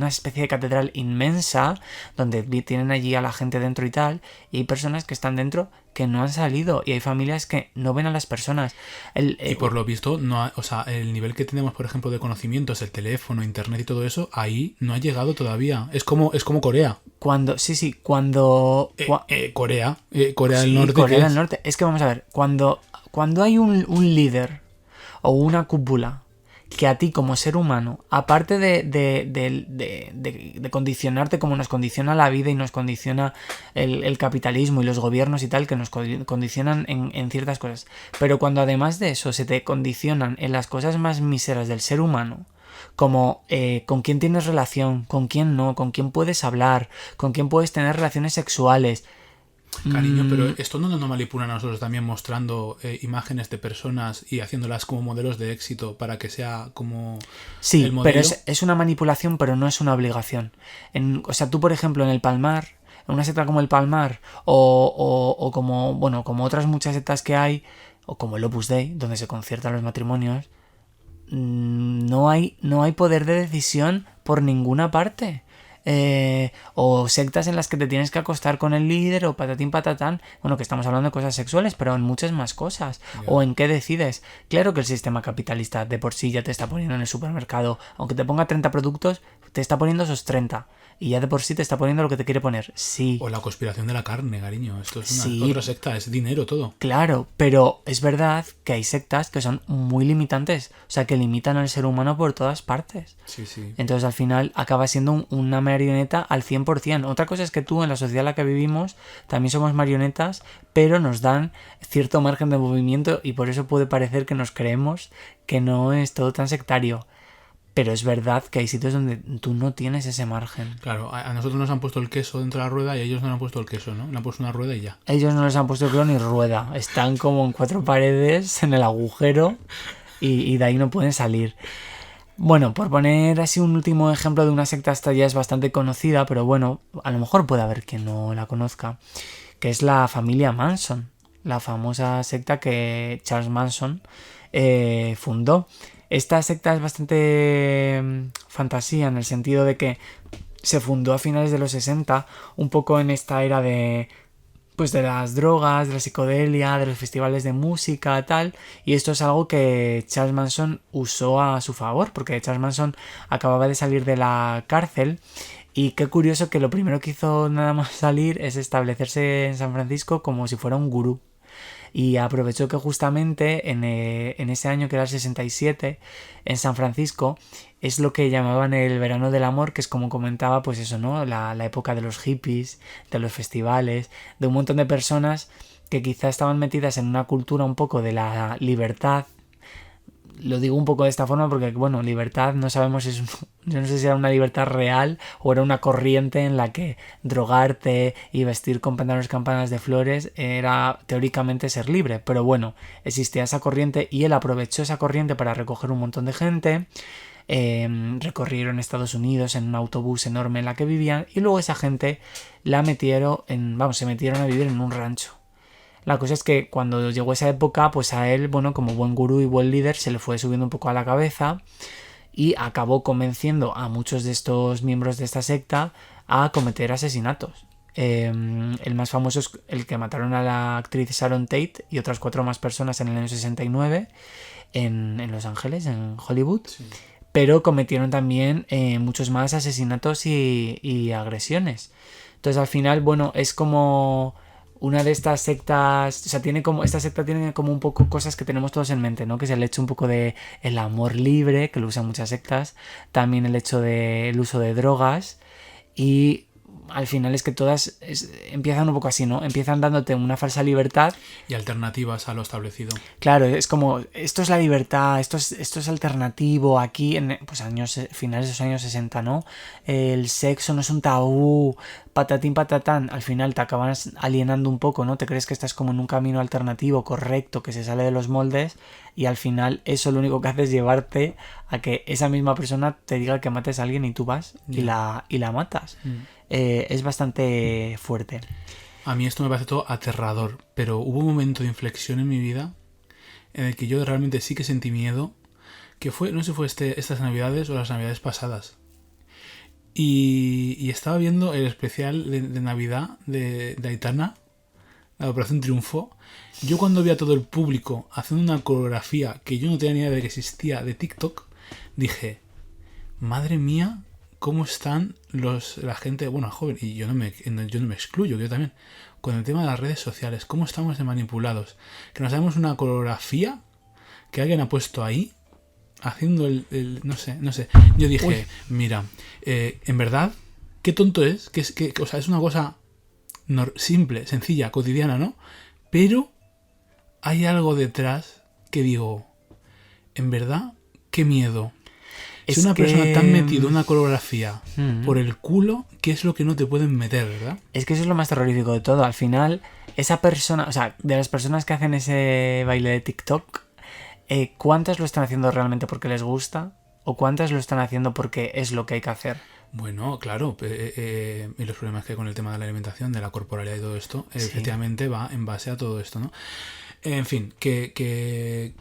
especie de catedral inmensa, donde tienen allí a la gente dentro y tal, y hay personas que están dentro que no han salido, y hay familias que no ven a las personas. Y por lo visto, o sea, el nivel que tenemos, por ejemplo, de conocimientos, el teléfono, internet y todo eso, ahí no ha llegado todavía. Es como Corea. Cuando Corea del sí, Norte. Corea del Norte. Es que vamos a ver, cuando hay un líder o una cúpula que a ti como ser humano, aparte de condicionarte como nos condiciona la vida y nos condiciona el capitalismo y los gobiernos y tal, que nos condicionan en ciertas cosas, pero cuando además de eso se te condicionan en las cosas más míseras del ser humano, como con quién tienes relación, con quién no, con quién puedes hablar, con quién puedes tener relaciones sexuales. Cariño, pero esto no nos manipula a nosotros también mostrando imágenes de personas y haciéndolas como modelos de éxito para que sea como Sí, el modelo. pero es una manipulación, pero no es una obligación. O sea, tú, por ejemplo, en el Palmar, en una secta como el Palmar, o como otras muchas sectas que hay, o como el Opus Dei, donde se conciertan los matrimonios, no hay poder de decisión por ninguna parte. O sectas en las que te tienes que acostar con el líder o patatín patatán, bueno, que estamos hablando de cosas sexuales, pero en muchas más cosas. O en qué decides. Claro que el sistema capitalista de por sí ya te está poniendo en el supermercado, aunque te ponga 30 productos, te está poniendo esos 30 y ya de por sí te está poniendo lo que te quiere poner. Sí. O la conspiración de la carne, cariño. Esto es Sí. otra secta, es dinero todo. Claro, pero es verdad que hay sectas que son muy limitantes, o sea, que limitan al ser humano por todas partes. Sí. Entonces al final acaba siendo una marioneta al 100%. Otra cosa es que tú en la sociedad en la que vivimos también somos marionetas, pero nos dan cierto margen de movimiento y por eso puede parecer que nos creemos que no es todo tan sectario. Pero es verdad que hay sitios donde tú no tienes ese margen. Claro, a nosotros nos han puesto el queso dentro de la rueda y a ellos no le han puesto el queso, ¿no? Le han puesto una rueda y ya. Ellos no les han puesto creo ni rueda. Están como en 4 paredes en el agujero y de ahí no pueden salir. Bueno, por poner así un último ejemplo de una secta, esta ya es bastante conocida, pero bueno, a lo mejor puede haber quien no la conozca, que es la familia Manson, la famosa secta que Charles Manson fundó. Esta secta es bastante fantasía en el sentido de que se fundó a finales de los 60, un poco en esta era de las drogas, de la psicodelia, de los festivales de música, tal, y esto es algo que Charles Manson usó a su favor, porque Charles Manson acababa de salir de la cárcel Y qué curioso que lo primero que hizo nada más salir es establecerse en San Francisco como si fuera un gurú. Y aprovechó que justamente en ese año, que era el 67, en San Francisco, es lo que llamaban el verano del amor, que es como comentaba, pues eso, ¿no? La época de los hippies, de los festivales, de un montón de personas que quizá estaban metidas en una cultura un poco de la libertad. Lo digo un poco de esta forma porque, bueno, libertad no sabemos si yo no sé si era una libertad real o era una corriente en la que drogarte y vestir con pantalones campanas de flores era teóricamente ser libre. Pero bueno, existía esa corriente y él aprovechó esa corriente para recoger un montón de gente. Recorrieron Estados Unidos en un autobús enorme en la que vivían y luego esa gente se metieron a vivir en un rancho. La cosa es que cuando llegó esa época, pues a él, bueno, como buen gurú y buen líder, se le fue subiendo un poco a la cabeza y acabó convenciendo a muchos de estos miembros de esta secta a cometer asesinatos. El más famoso es el que mataron a la actriz Sharon Tate y otras 4 más personas en el año 69 en Los Ángeles, en Hollywood. Sí. Pero cometieron también muchos más asesinatos y agresiones. Entonces al final, bueno, es como una de estas sectas, o sea, esta secta tiene como un poco cosas que tenemos todos en mente, ¿no? Que es el hecho un poco de el amor libre, que lo usan muchas sectas, también el hecho del uso de drogas y al final es que todas empiezan un poco así, ¿no? Empiezan dándote una falsa libertad. Y alternativas a lo establecido. Claro, es como, esto es la libertad, esto es alternativo, aquí en pues finales de los años 60, ¿no? El sexo no es un tabú, patatín patatán, al final te acabas alienando un poco, ¿no? Te crees que estás como en un camino alternativo, correcto, que se sale de los moldes y al final eso lo único que hace es llevarte a que esa misma persona te diga que mates a alguien y tú vas y la matas. Es bastante fuerte. A mí esto me parece todo aterrador, pero hubo un momento de inflexión en mi vida en el que yo realmente sí que sentí miedo, que fue, no sé si fue estas navidades o las navidades pasadas. Y estaba viendo el especial de Navidad de Aitana, la Operación Triunfo. Yo cuando vi a todo el público haciendo una coreografía que yo no tenía ni idea de que existía de TikTok, dije, madre mía, cómo están la gente, bueno, joven, y yo no me excluyo, yo también, con el tema de las redes sociales, cómo estamos de manipulados, que nos hagamos una coreografía que alguien ha puesto ahí, haciendo no sé, yo dije, mira, en verdad, qué tonto es, o sea, es una cosa simple, sencilla, cotidiana, ¿no? Pero hay algo detrás que digo, en verdad, qué miedo. Si una persona te ha metido una coreografía por el culo, ¿qué es lo que no te pueden meter, verdad? Es que eso es lo más terrorífico de todo. Al final, esa persona, o sea, de las personas que hacen ese baile de TikTok, ¿cuántas lo están haciendo realmente porque les gusta? ¿O cuántas lo están haciendo porque es lo que hay que hacer? Bueno, claro, y los problemas que hay con el tema de la alimentación, de la corporalidad y todo esto, sí, efectivamente va en base a todo esto, ¿no? En fin, qué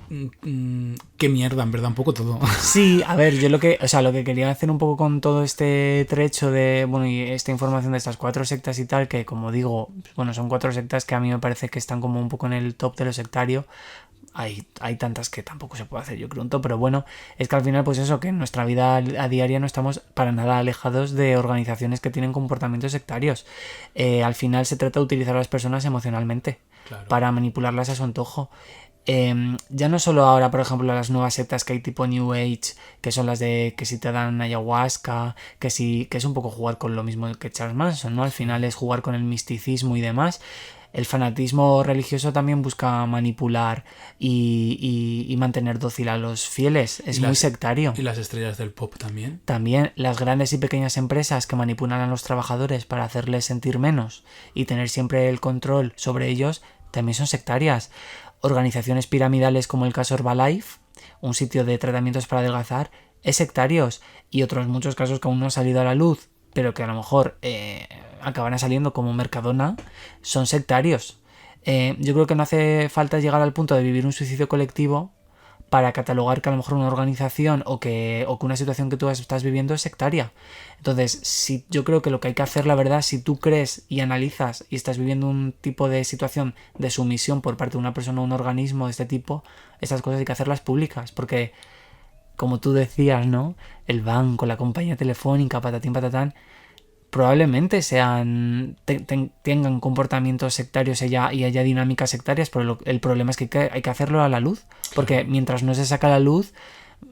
mierda, en verdad, un poco todo. Sí, a ver, yo lo que quería hacer un poco con todo este trecho de, bueno, y esta información de estas 4 sectas y tal, que como digo, bueno, son 4 sectas que a mí me parece que están como un poco en el top de lo sectario. Hay tantas que tampoco se puede hacer, yo creo, un top, pero bueno, es que al final, pues eso, que en nuestra vida a diaria no estamos para nada alejados de organizaciones que tienen comportamientos sectarios. Al final se trata de utilizar a las personas emocionalmente. Claro. Para manipularlas a su antojo. Ya no solo ahora, por ejemplo, las nuevas sectas que hay tipo New Age, que son las de que si te dan ayahuasca, que es un poco jugar con lo mismo que Charles Manson, ¿no? Al final es jugar con el misticismo y demás. El fanatismo religioso también busca manipular y mantener dócil a los fieles. Es muy sectario. ¿Y las estrellas del pop también? También las grandes y pequeñas empresas que manipulan a los trabajadores para hacerles sentir menos y tener siempre el control sobre ellos también son sectarias. Organizaciones piramidales como el caso Herbalife, un sitio de tratamientos para adelgazar, es sectarios. Y otros muchos casos que aún no han salido a la luz, pero que a lo mejor acabarán saliendo como Mercadona, son sectarios. Yo creo que no hace falta llegar al punto de vivir un suicidio colectivo para catalogar que a lo mejor una organización o que una situación que tú estás viviendo es sectaria. Entonces, yo creo que lo que hay que hacer, la verdad, si tú crees y analizas y estás viviendo un tipo de situación de sumisión por parte de una persona o un organismo de este tipo, esas cosas hay que hacerlas públicas, porque, como tú decías, ¿no? El banco, la compañía telefónica, patatín patatán, probablemente tengan comportamientos sectarios y haya dinámicas sectarias, pero el problema es que hay que hacerlo a la luz, porque mientras no se saca a la luz,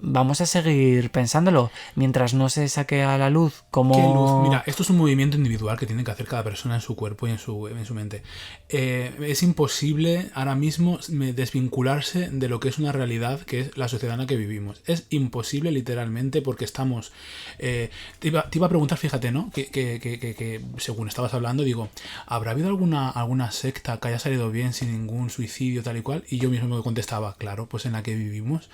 vamos a seguir pensándolo. Mientras no se saque a la luz como... ¿Qué luz? Mira, esto es un movimiento individual que tiene que hacer cada persona en su cuerpo y en su mente. Es imposible ahora mismo desvincularse de lo que es una realidad, que es la sociedad en la que vivimos. Es imposible, literalmente, porque estamos... te iba a preguntar, fíjate, ¿no? Que según estabas hablando, digo, ¿habrá habido alguna secta que haya salido bien sin ningún suicidio, tal y cual? Y yo mismo me contestaba, claro, pues en la que vivimos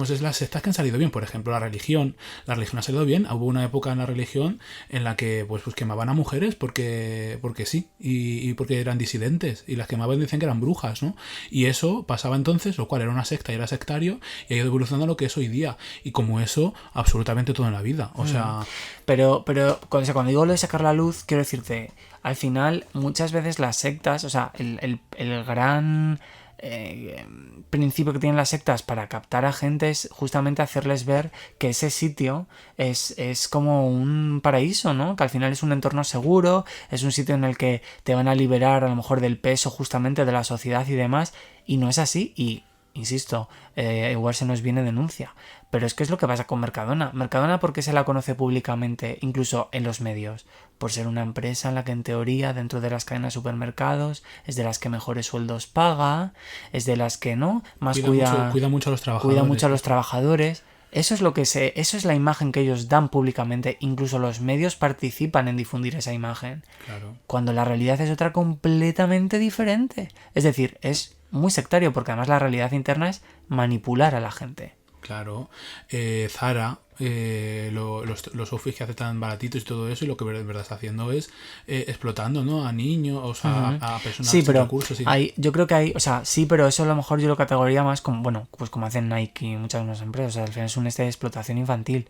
es las sectas que han salido bien. Por ejemplo, la religión ha salido bien. Hubo una época en la religión en la que pues quemaban a mujeres porque sí, y porque eran disidentes, y las quemaban y decían que eran brujas, ¿no? Y eso pasaba entonces, lo cual era una secta y era sectario, y ha ido evolucionando a lo que es hoy día, y como eso, absolutamente todo en la vida. O sea... Pero cuando digo lo de sacar la luz, quiero decirte, al final, muchas veces las sectas, o sea, el gran... principio que tienen las sectas para captar a gente es justamente hacerles ver que ese sitio es como un paraíso, ¿no? Que al final es un entorno seguro, es un sitio en el que te van a liberar a lo mejor del peso justamente de la sociedad y demás, y no es así. Y insisto, igual se nos viene denuncia, pero es que es lo que pasa con Mercadona. Mercadona, ¿por qué se la conoce públicamente, incluso en los medios? Por ser una empresa en la que en teoría dentro de las cadenas de supermercados es de las que mejores sueldos paga, es de las que no más cuida mucho a los trabajadores. Cuida mucho a los trabajadores. Eso es la imagen que ellos dan públicamente. Incluso los medios participan en difundir esa imagen. Claro. Cuando la realidad es otra completamente diferente. Es decir, es muy sectario, porque además la realidad interna es manipular a la gente. Claro. Zara, los outfits que hace tan baratitos y todo eso, y lo que de verdad está haciendo es explotando, ¿no? A niños, o sea, a personas sin pero recursos. Yo creo que hay, o sea, sí, pero eso a lo mejor yo lo categoría más como, bueno, pues como hacen Nike y muchas más empresas. O sea, al final es un de explotación infantil.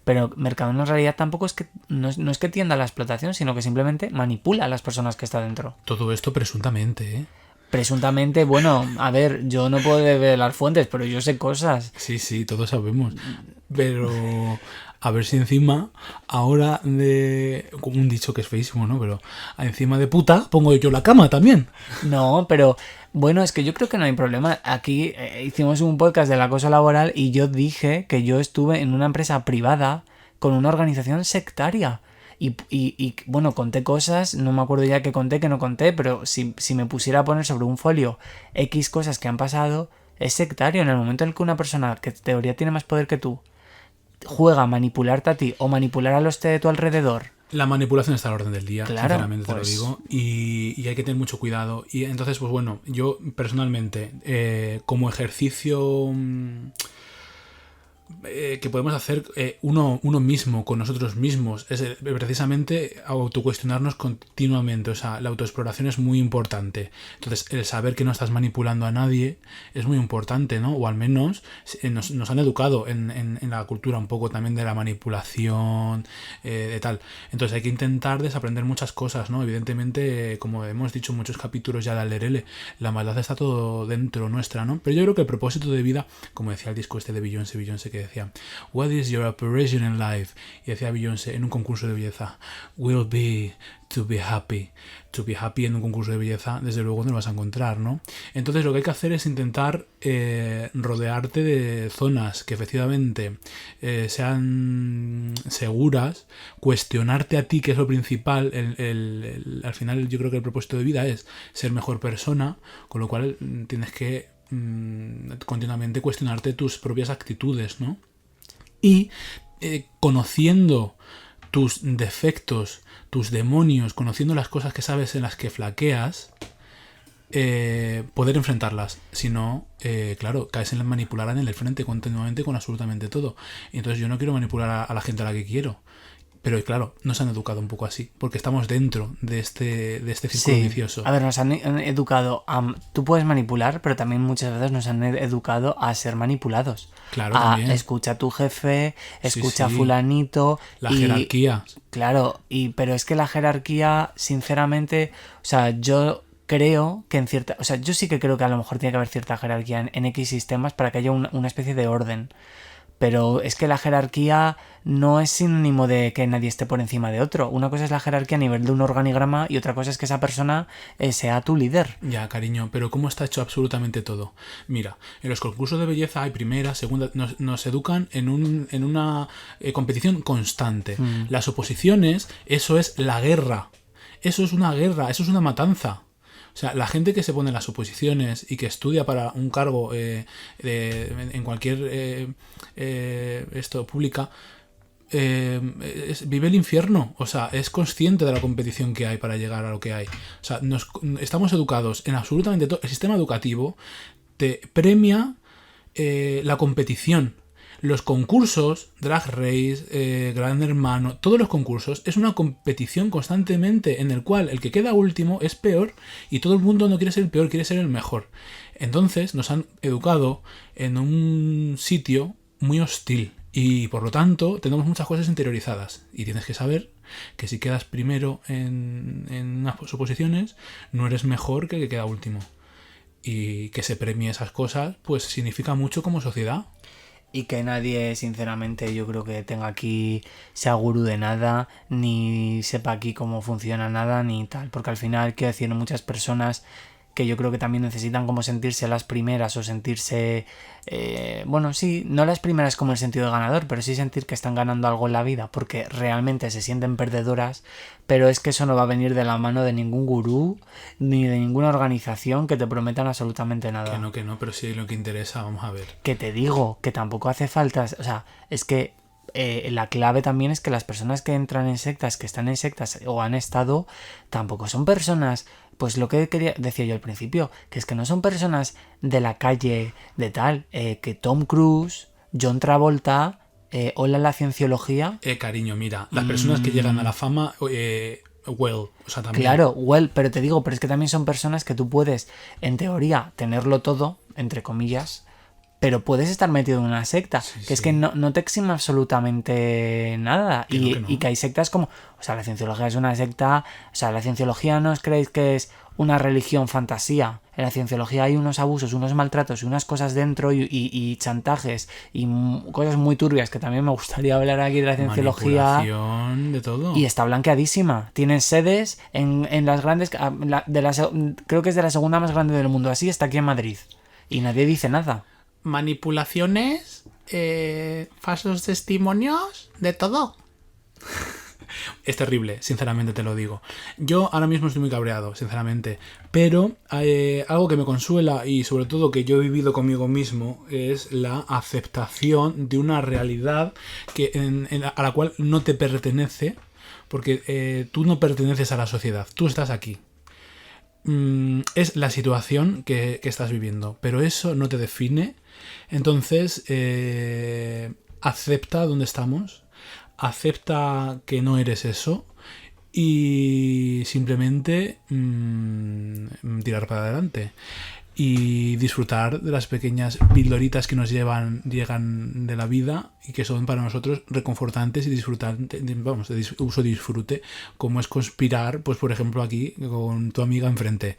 Pero Mercadona en realidad tampoco es que no es que tienda a la explotación, sino que simplemente manipula a las personas que está dentro. Todo esto presuntamente, ¿eh? Presuntamente, bueno, a ver, yo no puedo ver las fuentes, pero yo sé cosas. Sí, todos sabemos. Pero a ver si encima, ahora como un dicho que es feísimo, ¿no? Pero encima de puta pongo yo la cama también. No, pero bueno, es que yo creo que no hay problema. Aquí hicimos un podcast del acoso laboral y yo dije que yo estuve en una empresa privada con una organización sectaria. Y bueno, conté cosas, no me acuerdo ya qué conté, qué no conté, pero si me pusiera a poner sobre un folio X cosas que han pasado, es sectario. En el momento en el que una persona que en teoría tiene más poder que tú juega a manipularte a ti o manipular a los de tu alrededor. La manipulación está al orden del día, claro, sinceramente pues... te lo digo, y hay que tener mucho cuidado. Y entonces, pues bueno, yo personalmente, como ejercicio... que podemos hacer uno mismo con nosotros mismos es precisamente autocuestionarnos continuamente. O sea, la autoexploración es muy importante. Entonces, el saber que no estás manipulando a nadie es muy importante, ¿no? O al menos nos han educado en la cultura un poco también de la manipulación, de tal. Entonces hay que intentar desaprender muchas cosas, ¿no? Evidentemente, como hemos dicho en muchos capítulos ya de Alderele, la maldad está todo dentro nuestra, ¿no? Pero yo creo que el propósito de vida, como decía el disco este de Beyoncé que decía, what is your operation in life? Y decía Beyoncé en un concurso de belleza, will be to be happy. To be happy en un concurso de belleza, desde luego no lo vas a encontrar, ¿no? Entonces lo que hay que hacer es intentar rodearte de zonas que efectivamente sean seguras, cuestionarte a ti, que es lo principal. Al final yo creo que el propósito de vida es ser mejor persona, con lo cual tienes que continuamente cuestionarte tus propias actitudes, ¿no? Y conociendo tus defectos, tus demonios, conociendo las cosas que sabes en las que flaqueas, poder enfrentarlas. Si no, claro, caes en manipular en el frente continuamente con absolutamente todo. Y entonces yo no quiero manipular a la gente a la que quiero. Pero claro, nos han educado un poco así, porque estamos dentro de este círculo vicioso. A ver, nos han educado tú puedes manipular, pero también muchas veces nos han educado a ser manipulados. Claro, también. Escucha a tu jefe, escucha a fulanito. La jerarquía. Claro, pero es que la jerarquía, sinceramente, o sea, yo creo que yo sí que creo que a lo mejor tiene que haber cierta jerarquía en X sistemas para que haya una especie de orden. pero es que la jerarquía no es sinónimo de que nadie esté por encima de otro. Una cosa es la jerarquía a nivel de un organigrama y otra cosa es que esa persona sea tu líder. Ya, cariño, pero ¿cómo está hecho absolutamente todo? Mira, en los concursos de belleza hay primera, segunda, nos educan en una competición constante. Las oposiciones, eso es la guerra. Eso es una guerra, eso es una matanza. O sea, la gente que se pone en las oposiciones y que estudia para un cargo en cualquier pública, vive el infierno. O sea, es consciente de la competición que hay para llegar a lo que hay. O sea, estamos educados en absolutamente todo. El sistema educativo te premia la competición. Los concursos, Drag Race, Gran Hermano, todos los concursos es una competición constantemente en el cual el que queda último es peor y todo el mundo no quiere ser el peor, quiere ser el mejor. Entonces nos han educado en un sitio muy hostil y por lo tanto tenemos muchas cosas interiorizadas y tienes que saber que si quedas primero en unas oposiciones no eres mejor que el que queda último. Y que se premie esas cosas pues significa mucho como sociedad. Y que nadie, sinceramente, yo creo que tenga aquí, sea gurú de nada, ni sepa aquí cómo funciona nada, ni tal. Porque al final, quiero decir, muchas personas que yo creo que también necesitan como sentirse las primeras o sentirse... bueno, sí, no las primeras como el sentido de ganador, pero sí sentir que están ganando algo en la vida, porque realmente se sienten perdedoras, pero es que eso no va a venir de la mano de ningún gurú, ni de ninguna organización que te prometan absolutamente nada. Que no, pero sí lo que interesa, vamos a ver. Que te digo, que tampoco hace falta... O sea, es que la clave también es que las personas que entran en sectas, que están en sectas o han estado, tampoco son personas... Pues lo que decía yo al principio, que es que no son personas de la calle de tal, que Tom Cruise, John Travolta, hola la cienciología... Cariño, mira, las personas que llegan a la fama, o sea, también... Claro, pero te digo, pero es que también son personas que tú puedes, en teoría, tenerlo todo, entre comillas, pero puedes estar metido en una secta, sí, que es que no te exime absolutamente nada. Y que hay sectas como... O sea, la cienciología es una secta... O sea, la cienciología no os creéis que es una religión fantasía. En la cienciología hay unos abusos, unos maltratos y unas cosas dentro y chantajes y cosas muy turbias que también me gustaría hablar aquí de la cienciología. Manipulación, de todo. Y está blanqueadísima. Tienen sedes en las grandes... creo que es de la segunda más grande del mundo. Así está aquí en Madrid. Y nadie dice nada. Manipulaciones, falsos testimonios, de todo. Es terrible, sinceramente te lo digo. Yo ahora mismo estoy muy cabreado, sinceramente. Pero algo que me consuela y sobre todo que yo he vivido conmigo mismo es la aceptación de una realidad a la cual no te pertenece. Porque tú no perteneces a la sociedad, tú estás aquí. Es la situación que estás viviendo, pero eso no te define. Entonces acepta dónde estamos, acepta que no eres eso y simplemente tirar para adelante y disfrutar de las pequeñas pildoritas que nos llegan de la vida y que son para nosotros reconfortantes y disfrutantes, vamos, de uso disfrute, como es conspirar, pues por ejemplo aquí con tu amiga enfrente,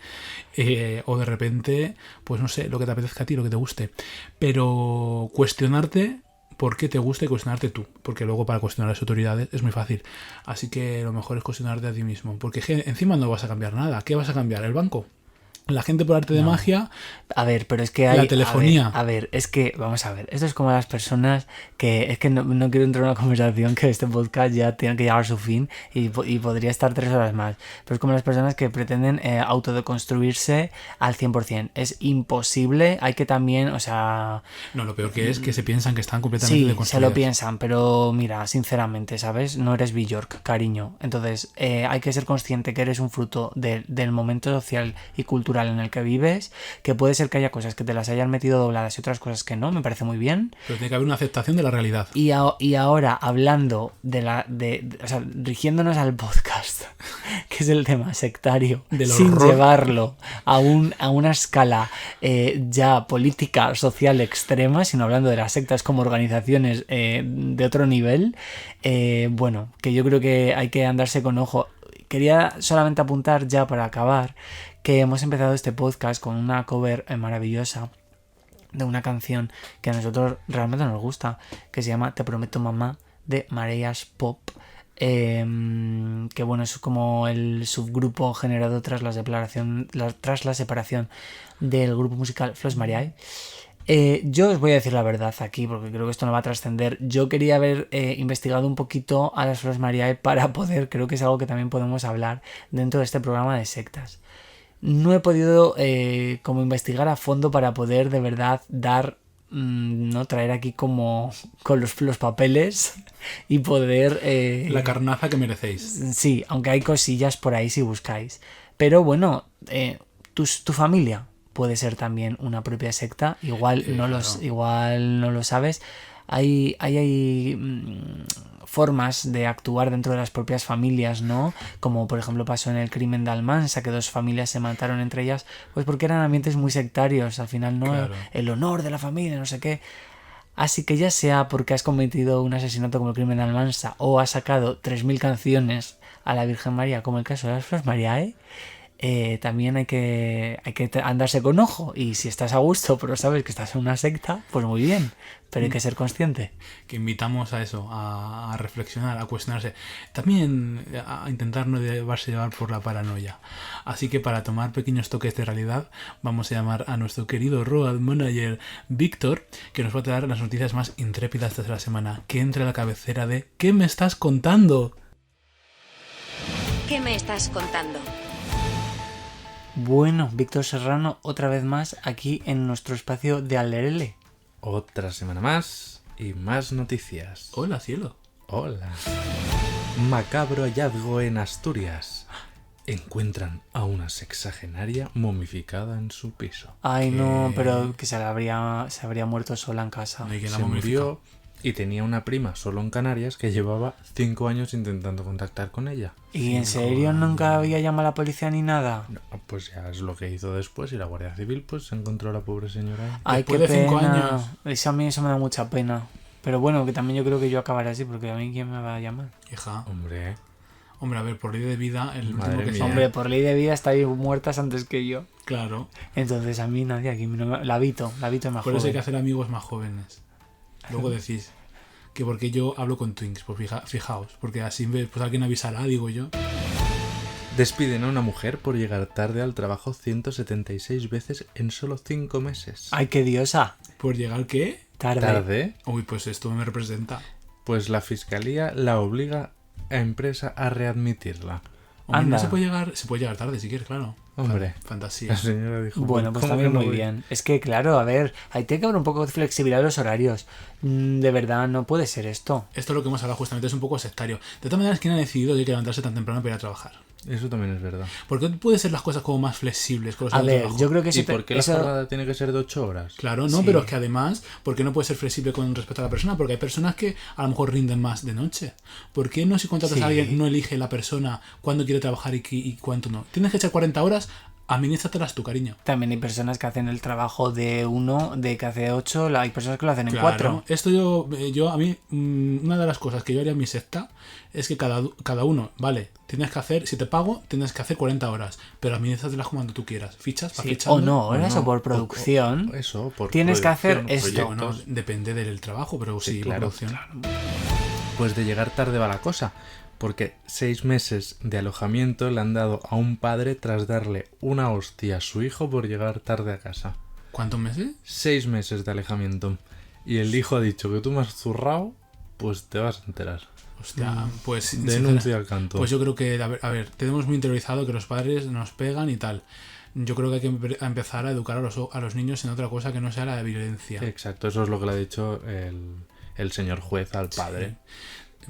o de repente, pues no sé, lo que te apetezca a ti, lo que te guste, pero cuestionarte por qué te gusta y cuestionarte tú, porque luego para cuestionar las autoridades es muy fácil, así que lo mejor es cuestionarte a ti mismo, porque encima no vas a cambiar nada. ¿Qué vas a cambiar? ¿El banco? La gente por arte de magia. A ver, pero es que hay... La telefonía. A ver, es que... Vamos a ver. Esto es como las personas que... Es que no quiero entrar en una conversación que este podcast ya tiene que llegar a su fin y podría estar 3 horas más. Pero es como las personas que pretenden autodeconstruirse al 100%. Es imposible. Hay que también, o sea... No, lo peor que es que se piensan que están completamente deconstruidas. Sí, se lo piensan, pero mira, sinceramente, ¿sabes? No eres Bjork, cariño. Entonces, hay que ser consciente que eres un fruto del momento social y cultural en el que vives, que puede ser que haya cosas que te las hayan metido dobladas y otras cosas que no, me parece muy bien. Pero tiene que haber una aceptación de la realidad. Y ahora, hablando o sea, rigiéndonos al podcast, que es el tema sectario, sin llevarlo a una escala ya política, social extrema, sino hablando de las sectas como organizaciones de otro nivel, bueno, que yo creo que hay que andarse con ojo. Quería solamente apuntar ya para acabar que hemos empezado este podcast con una cover maravillosa de una canción que a nosotros realmente nos gusta, que se llama Te prometo mamá, de Marías Pop, que bueno, es como el subgrupo generado tras la separación del grupo musical Flors Mariae. Yo os voy a decir la verdad aquí, porque creo que esto no va a trascender. Yo quería haber investigado un poquito a las Flors Mariae para poder, creo que es algo que también podemos hablar dentro de este programa de sectas. No he podido como investigar a fondo para poder de verdad no traer aquí como con los papeles y poder... La carnaza que merecéis. Sí, aunque hay cosillas por ahí si buscáis. Pero bueno, tu familia puede ser también una propia secta. Igual no lo sabes. Hay formas de actuar dentro de las propias familias, ¿no? Como por ejemplo pasó en el crimen de Almansa, que 2 familias se mataron entre ellas, pues porque eran ambientes muy sectarios, al final, ¿no? Claro. El honor de la familia, no sé qué. Así que ya sea porque has cometido un asesinato como el crimen de Almansa o has sacado 3.000 canciones a la Virgen María, como el caso de las Flors Mariae, también hay que andarse con ojo, y si estás a gusto pero sabes que estás en una secta, pues muy bien, pero hay que ser consciente. Que invitamos a eso, a reflexionar, a cuestionarse, también a intentar no llevarse llevar por la paranoia. Así que para tomar pequeños toques de realidad vamos a llamar a nuestro querido road manager Víctor, que nos va a dar las noticias más intrépidas de la semana, que entre a la cabecera de ¿qué me estás contando? ¿Qué me estás contando? Bueno, Víctor Serrano, otra vez más aquí en nuestro espacio de Alderele. Otra semana más y más noticias. Hola, cielo. Hola. Macabro hallazgo en Asturias. Encuentran a una sexagenaria momificada en su piso. Ay, no, pero que se habría muerto sola en casa. No hay que la Se momificó. murió y tenía una prima solo en Canarias que llevaba 5 años intentando contactar con ella. ¿Y en serio nunca había llamado a la policía ni nada? No, pues ya es lo que hizo después, y la Guardia Civil pues encontró a la pobre señora ahí. Ay, Después qué de 5 pena. años. Eso a mí eso me da mucha pena. Pero bueno, que también yo creo que yo acabaré así, porque a mí ¿quién me va a llamar? Hija. Hombre, Hombre, a ver, por ley de vida, el Madre último que mía. sea. Hombre, por ley de vida estáis muertas antes que yo. Claro. Entonces a mí nadie aquí la habito mejor. Por eso hay que hacer amigos más jóvenes. Luego decís que porque yo hablo con twinks, pues fijaos, porque así pues alguien avisará, digo yo. despiden a una mujer por llegar tarde al trabajo 176 veces en solo 5 meses. Ay, qué diosa. ¿Por llegar qué? ¿Tarde? Uy, pues esto me representa. Pues la fiscalía la obliga a empresa a readmitirla. Hombre, Anda. no se puede llegar tarde si quieres, claro. Hombre. Fantasía. La señora dijo, Bueno, pues ¿cómo también que no muy voy? bien. Es que, claro, a ver, ahí tiene que haber un poco de flexibilidad en los horarios. De verdad, no puede ser esto. Esto es lo que hemos hablado justamente, es un poco sectario. De todas maneras, ¿quién ha decidido de que levantarse tan temprano para ir a trabajar? Eso también es verdad. ¿Por qué pueden ser las cosas como más flexibles con los A horarios de ver, trabajo? yo creo que ¿Y por qué la eso- jornada tiene que ser de 8 horas? Claro, no, Sí. pero es que además, ¿por qué no puede ser flexible con respecto a la persona? Porque hay personas que a lo mejor rinden más de noche. ¿Por qué no, si contratas Sí. a alguien, no elige la persona cuándo quiere trabajar y cuánto no? Tienes que echar 40 horas, administratelas tu cariño. También hay personas que hacen el trabajo de uno, de que hace 8, hay personas que lo hacen en Claro, 4. esto yo a mí, una de las cosas que yo haría en mi secta es que cada uno, vale, tienes que hacer, si te pago, tienes que hacer 40 horas, pero administratelas cuando tú quieras. Fichas, para Sí, fichando. o no, horas o por o- producción. Eso, por Tienes que hacer producción, esto. Bueno, proyectos. depende del trabajo, pero sí, Sí, por claro, producción. Pues de llegar tarde va la cosa, porque 6 meses de alojamiento le han dado a un padre tras darle una hostia a su hijo por llegar tarde a casa. ¿Cuántos meses? 6 meses de alejamiento. Y el hijo ha dicho que tú me has zurrado, pues te vas a enterar. Hostia, pues Denuncia al canto. Pues yo creo que, a ver, tenemos muy interiorizado que los padres nos pegan y tal. Yo creo que hay que empezar a educar a los niños en otra cosa que no sea la violencia. Exacto, eso es lo que le ha dicho el señor juez al padre.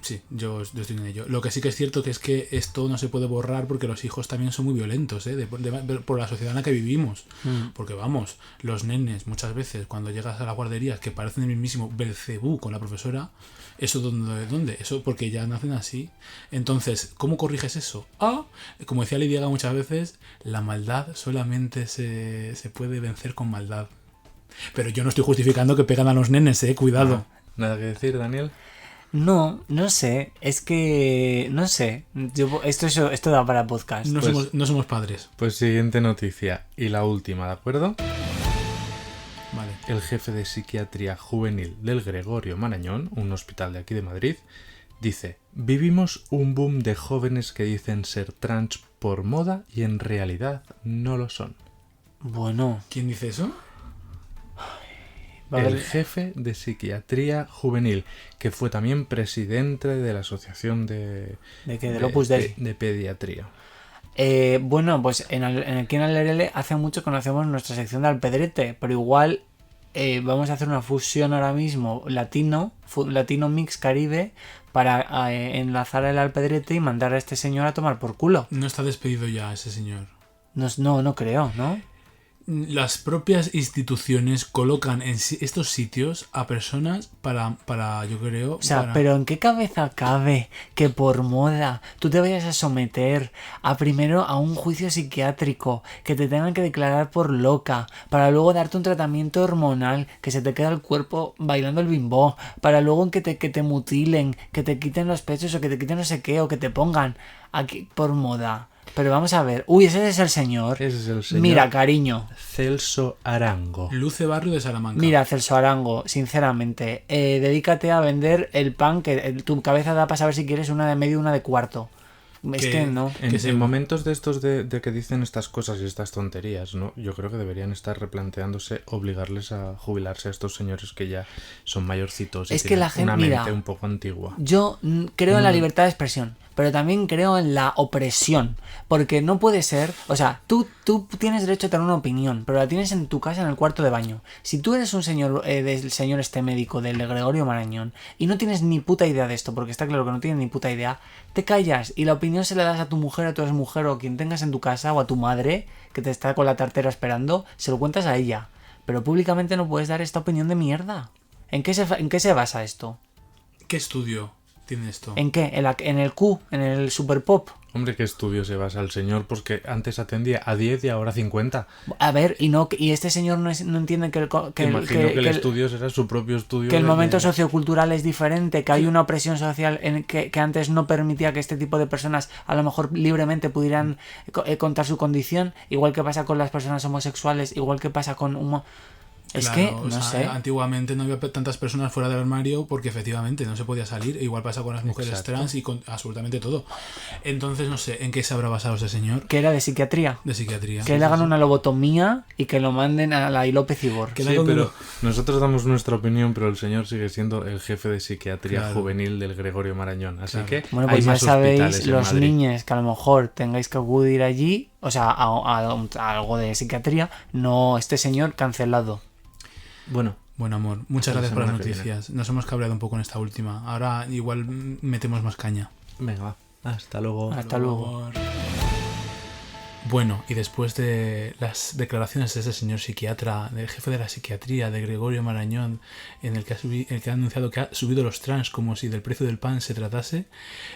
Sí, yo estoy en ello. Lo que sí que es cierto que es que esto no se puede borrar porque los hijos también son muy violentos, por la sociedad en la que vivimos. Porque vamos, los nenes muchas veces cuando llegas a las guarderías que parecen el mismísimo Belcebú con la profesora, ¿eso dónde? Eso porque ya nacen así. Entonces, ¿cómo corriges eso? Como decía Lady Gaga muchas veces, la maldad solamente se puede vencer con maldad. Pero yo no estoy justificando que pegan a los nenes, cuidado. Nada que decir, Daniel. No sé. Es que. No sé. Esto da para podcast. No somos padres. Pues siguiente noticia y la última, ¿de acuerdo? Vale. el jefe de psiquiatría juvenil del Gregorio Marañón, un hospital de aquí de Madrid, dice: vivimos un boom de jóvenes que dicen ser trans por moda y en realidad no lo son. Bueno, ¿Quién dice eso? va a El haber- jefe de psiquiatría juvenil, que fue también presidente de la asociación de del Opus Dei. de pediatría. Bueno, pues aquí en Alderele hace mucho conocemos nuestra sección de Alpedrete, pero igual vamos a hacer una fusión ahora mismo latino mix caribe para enlazar el Alpedrete y mandar a este señor a tomar por culo. No está despedido ya ese señor. No creo, ¿no? Las propias instituciones colocan en estos sitios a personas para yo creo... O sea, para- pero ¿en qué cabeza cabe que por moda tú te vayas a someter primero a un juicio psiquiátrico, que te tengan que declarar por loca, para luego darte un tratamiento hormonal, que se te queda el cuerpo bailando el bimbó, para luego que te mutilen, que te quiten los pechos o que te quiten no sé qué, o que te pongan aquí por moda? Pero vamos a ver. Uy, ese es el señor. Ese es el señor Mira, cariño. Celso Arango. Luce Barrio de Salamanca. Mira, Celso Arango, sinceramente, dedícate a vender el pan que tu cabeza da para saber si quieres una de medio o una de cuarto. Es Que- que no. En momentos de estos de que dicen estas cosas y estas tonterías, ¿no? Yo creo que deberían estar replanteándose obligarles a jubilarse a estos señores que ya son mayorcitos y Es que tienen la gente- una mira, mente un poco antigua. Yo creo en la libertad de expresión, pero también creo en la opresión, porque no puede ser, o sea, tú tienes derecho a tener una opinión, pero la tienes en tu casa en el cuarto de baño. Si tú eres un señor del señor este médico del Gregorio Marañón y no tienes ni puta idea de esto, porque está claro que no tienes ni puta idea, te callas y la opinión se la das a tu mujer, a tu exmujer o a quien tengas en tu casa o a tu madre que te está con la tartera esperando, se lo cuentas a ella. Pero públicamente no puedes dar esta opinión de mierda. ¿En qué se basa esto? ¿Qué estudio tiene esto? ¿En qué? ¿En el Q? ¿En el Super Pop? Hombre, ¿qué estudio se basa el señor? Pues que antes atendía a 10 y ahora 50. A ver, y este señor no entiende que Imagino que el estudio será su propio estudio. que el de- momento sociocultural es diferente, que hay una opresión social en que antes no permitía que este tipo de personas a lo mejor libremente pudieran contar su condición, igual que pasa con las personas homosexuales, igual que pasa con... Es Claro, que, o no sea, sé. Antiguamente no había tantas personas fuera del armario porque efectivamente no se podía salir. Igual pasa con las mujeres Exacto. trans y con absolutamente todo. Entonces no sé en qué se habrá basado ese señor Que era de psiquiatría. de psiquiatría. Que le hagan una lobotomía y que lo manden a la López Ibor. Que Sí, le hagan pero uno- nosotros damos nuestra opinión, pero el señor sigue siendo el jefe de psiquiatría Claro. juvenil del Gregorio Marañón. Así Claro. que Bueno, hay pues ya más sabéis, hospitales en los Madrid. niños que a lo mejor tengáis que acudir allí, o sea, a algo de psiquiatría, no, este señor cancelado. Bueno, Bueno, amor, muchas La gracias por las semana que noticias. Nos hemos cabreado un poco en esta última. Ahora igual metemos más caña. venga, hasta luego. Hasta luego. Amor. Bueno, y después de las declaraciones de ese señor psiquiatra, del jefe de la psiquiatría, de Gregorio Marañón, en el que ha anunciado que ha subido los trans como si del precio del pan se tratase,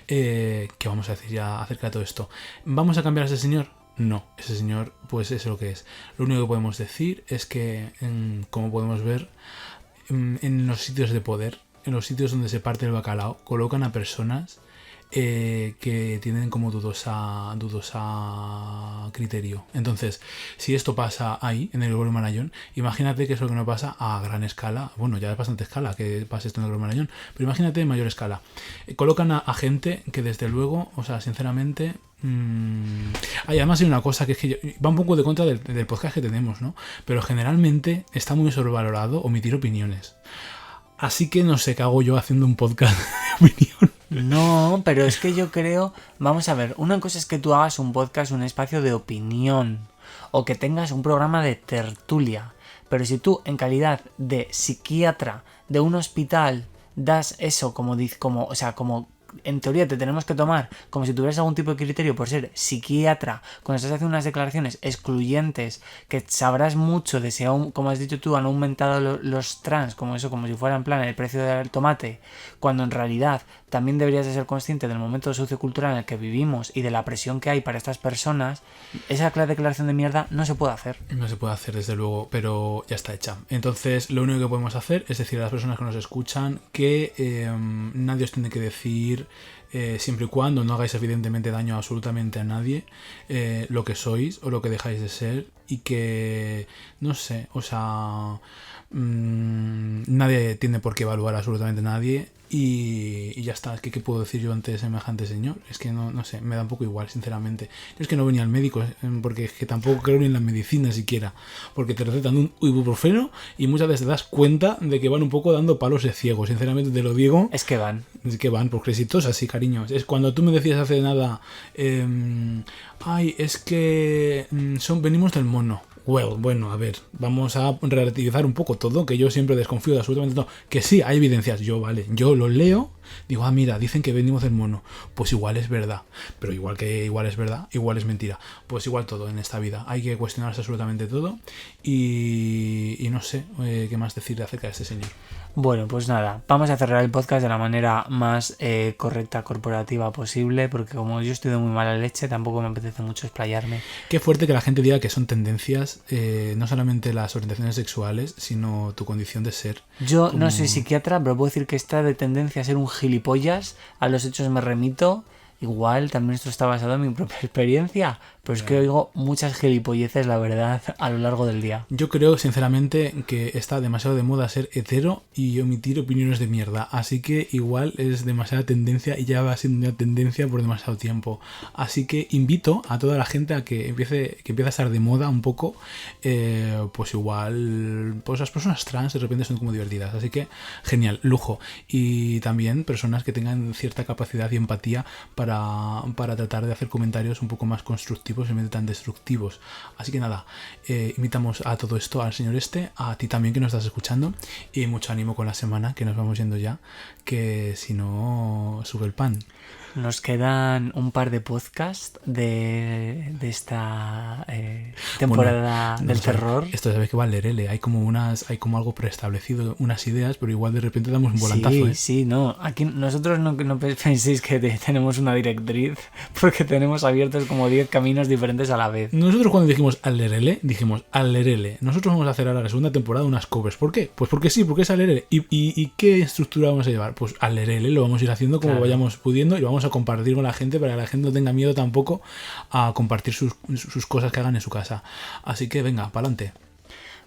¿qué vamos a decir ya acerca de todo esto? ¿Vamos a cambiar a ese señor? No, ese señor pues es lo que es. Lo único que podemos decir es que, como podemos ver, en los sitios de poder, en los sitios donde se parte el bacalao, colocan a personas que tienen como dudosa criterio. Entonces, si esto pasa ahí, en el Gregorio Marañón, imagínate que es lo que no pasa a gran escala. Bueno, ya es bastante escala que pase esto en el Gregorio Marañón, pero imagínate en mayor escala. Colocan a gente que desde luego, o sea, sinceramente... además hay una cosa que es que va un poco de contra del podcast que tenemos, ¿no? Pero generalmente está muy sobrevalorado omitir opiniones. Así que no sé qué hago yo haciendo un podcast de opinión. No, pero es que yo creo, vamos a ver, una cosa es que tú hagas un podcast, un espacio de opinión, o que tengas un programa de tertulia, pero si tú en calidad de psiquiatra de un hospital das eso como en teoría te tenemos que tomar como si tuvieras algún tipo de criterio por ser psiquiatra, cuando estás haciendo unas declaraciones excluyentes, que sabrás mucho de si aún, como has dicho tú, han aumentado los trans, como si fuera en plan el precio del tomate, cuando en realidad también deberías de ser consciente del momento sociocultural en el que vivimos y de la presión que hay para estas personas. Esa declaración de mierda no se puede hacer. No se puede hacer, desde luego, pero ya está hecha. Entonces, lo único que podemos hacer es decir a las personas que nos escuchan que nadie os tiene que decir siempre y cuando no hagáis evidentemente daño absolutamente a nadie, lo que sois o lo que dejáis de ser, y que, no sé, o sea, nadie tiene por qué evaluar absolutamente a nadie. Y ya está, es que ¿qué puedo decir yo ante semejante señor? Es que no sé, me da un poco igual, sinceramente. Yo es que no venía al médico, porque es que tampoco creo ni en la medicina siquiera, porque te recetan un ibuprofeno y muchas veces te das cuenta de que van un poco dando palos de ciego, sinceramente te lo digo. Es que van. Es que van, porque si todos así, cariños. Es cuando tú me decías hace nada, ay, es que venimos del mono. Bueno, a ver, vamos a relativizar un poco todo, que yo siempre desconfío de absolutamente todo. Que sí, hay evidencias, yo lo leo, digo, mira, dicen que venimos del mono. Pues igual es verdad, pero igual que igual es verdad, igual es mentira. Pues igual todo en esta vida, hay que cuestionarse absolutamente todo. Y no sé qué más decir acerca de este señor. Bueno, pues nada, vamos a cerrar el podcast de la manera más correcta, corporativa posible, porque como yo estoy de muy mala leche, tampoco me apetece mucho explayarme. Qué fuerte que la gente diga que son tendencias, no solamente las orientaciones sexuales, sino tu condición de ser. Yo no soy psiquiatra, pero puedo decir que está de tendencia a ser un gilipollas, a los hechos me remito. Igual también esto está basado en mi propia experiencia, pero es que oigo muchas gilipolleces, la verdad, a lo largo del día. Yo creo, sinceramente, que está demasiado de moda ser hetero y emitir opiniones de mierda. Así que igual es demasiada tendencia y ya va siendo una tendencia por demasiado tiempo. Así que invito a toda la gente a que empiece a estar de moda un poco. Pues igual, pues las personas trans de repente son como divertidas. Así que genial, lujo. Y también personas que tengan cierta capacidad y empatía para tratar de hacer comentarios un poco más constructivos en vez de tan destructivos. Así que nada, invitamos a todo esto al señor a ti también que nos estás escuchando, y mucho ánimo con la semana, que nos vamos yendo ya, que si no sube el pan. Nos quedan un par de podcasts de esta temporada del terror. Esto sabes que va al lerele, hay como algo preestablecido, unas ideas, pero igual de repente damos un volantazo. Sí, no. Aquí nosotros no penséis que tenemos una directriz, porque tenemos abiertos como 10 caminos diferentes a la vez. Nosotros cuando dijimos al lerele, nosotros vamos a hacer ahora la segunda temporada unas covers. ¿Por qué? Pues porque sí, porque es al lerele. ¿Y qué estructura vamos a llevar? Pues al lerele lo vamos a ir haciendo como vayamos pudiendo, y lo vamos a compartir con la gente para que la gente no tenga miedo tampoco a compartir sus cosas que hagan en su casa. Así que venga, pa'lante.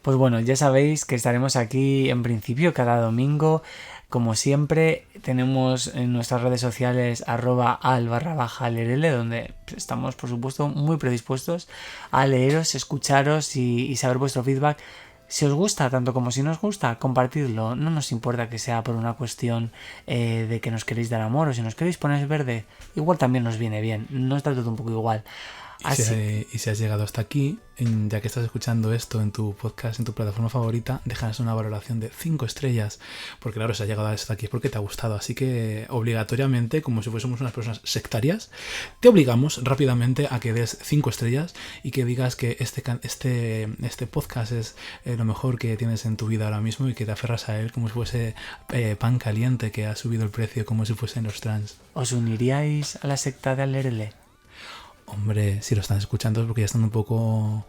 Pues bueno, ya sabéis que estaremos aquí en principio cada domingo. Como siempre, tenemos en nuestras redes sociales @al_lerele, donde estamos, por supuesto, muy predispuestos a leeros, escucharos y saber vuestro feedback. Si os gusta, tanto como si no os gusta, compartidlo. No nos importa que sea por una cuestión de que nos queréis dar amor, o si nos queréis poner verde, igual también nos viene bien. No está todo un poco igual. Y si has llegado hasta aquí, ya que estás escuchando esto en tu podcast, en tu plataforma favorita, déjanos una valoración de 5 estrellas, porque claro, si has llegado hasta aquí es porque te ha gustado. Así que obligatoriamente, como si fuésemos unas personas sectarias, te obligamos rápidamente a que des 5 estrellas y que digas que este podcast es lo mejor que tienes en tu vida ahora mismo, y que te aferras a él como si fuese pan caliente que ha subido el precio, como si fuesen los trans. ¿Os uniríais a la secta de Al-Lerele? Hombre, si lo están escuchando es porque ya están un poco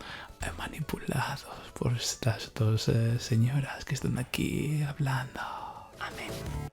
manipulados por estas dos señoras que están aquí hablando. Amén.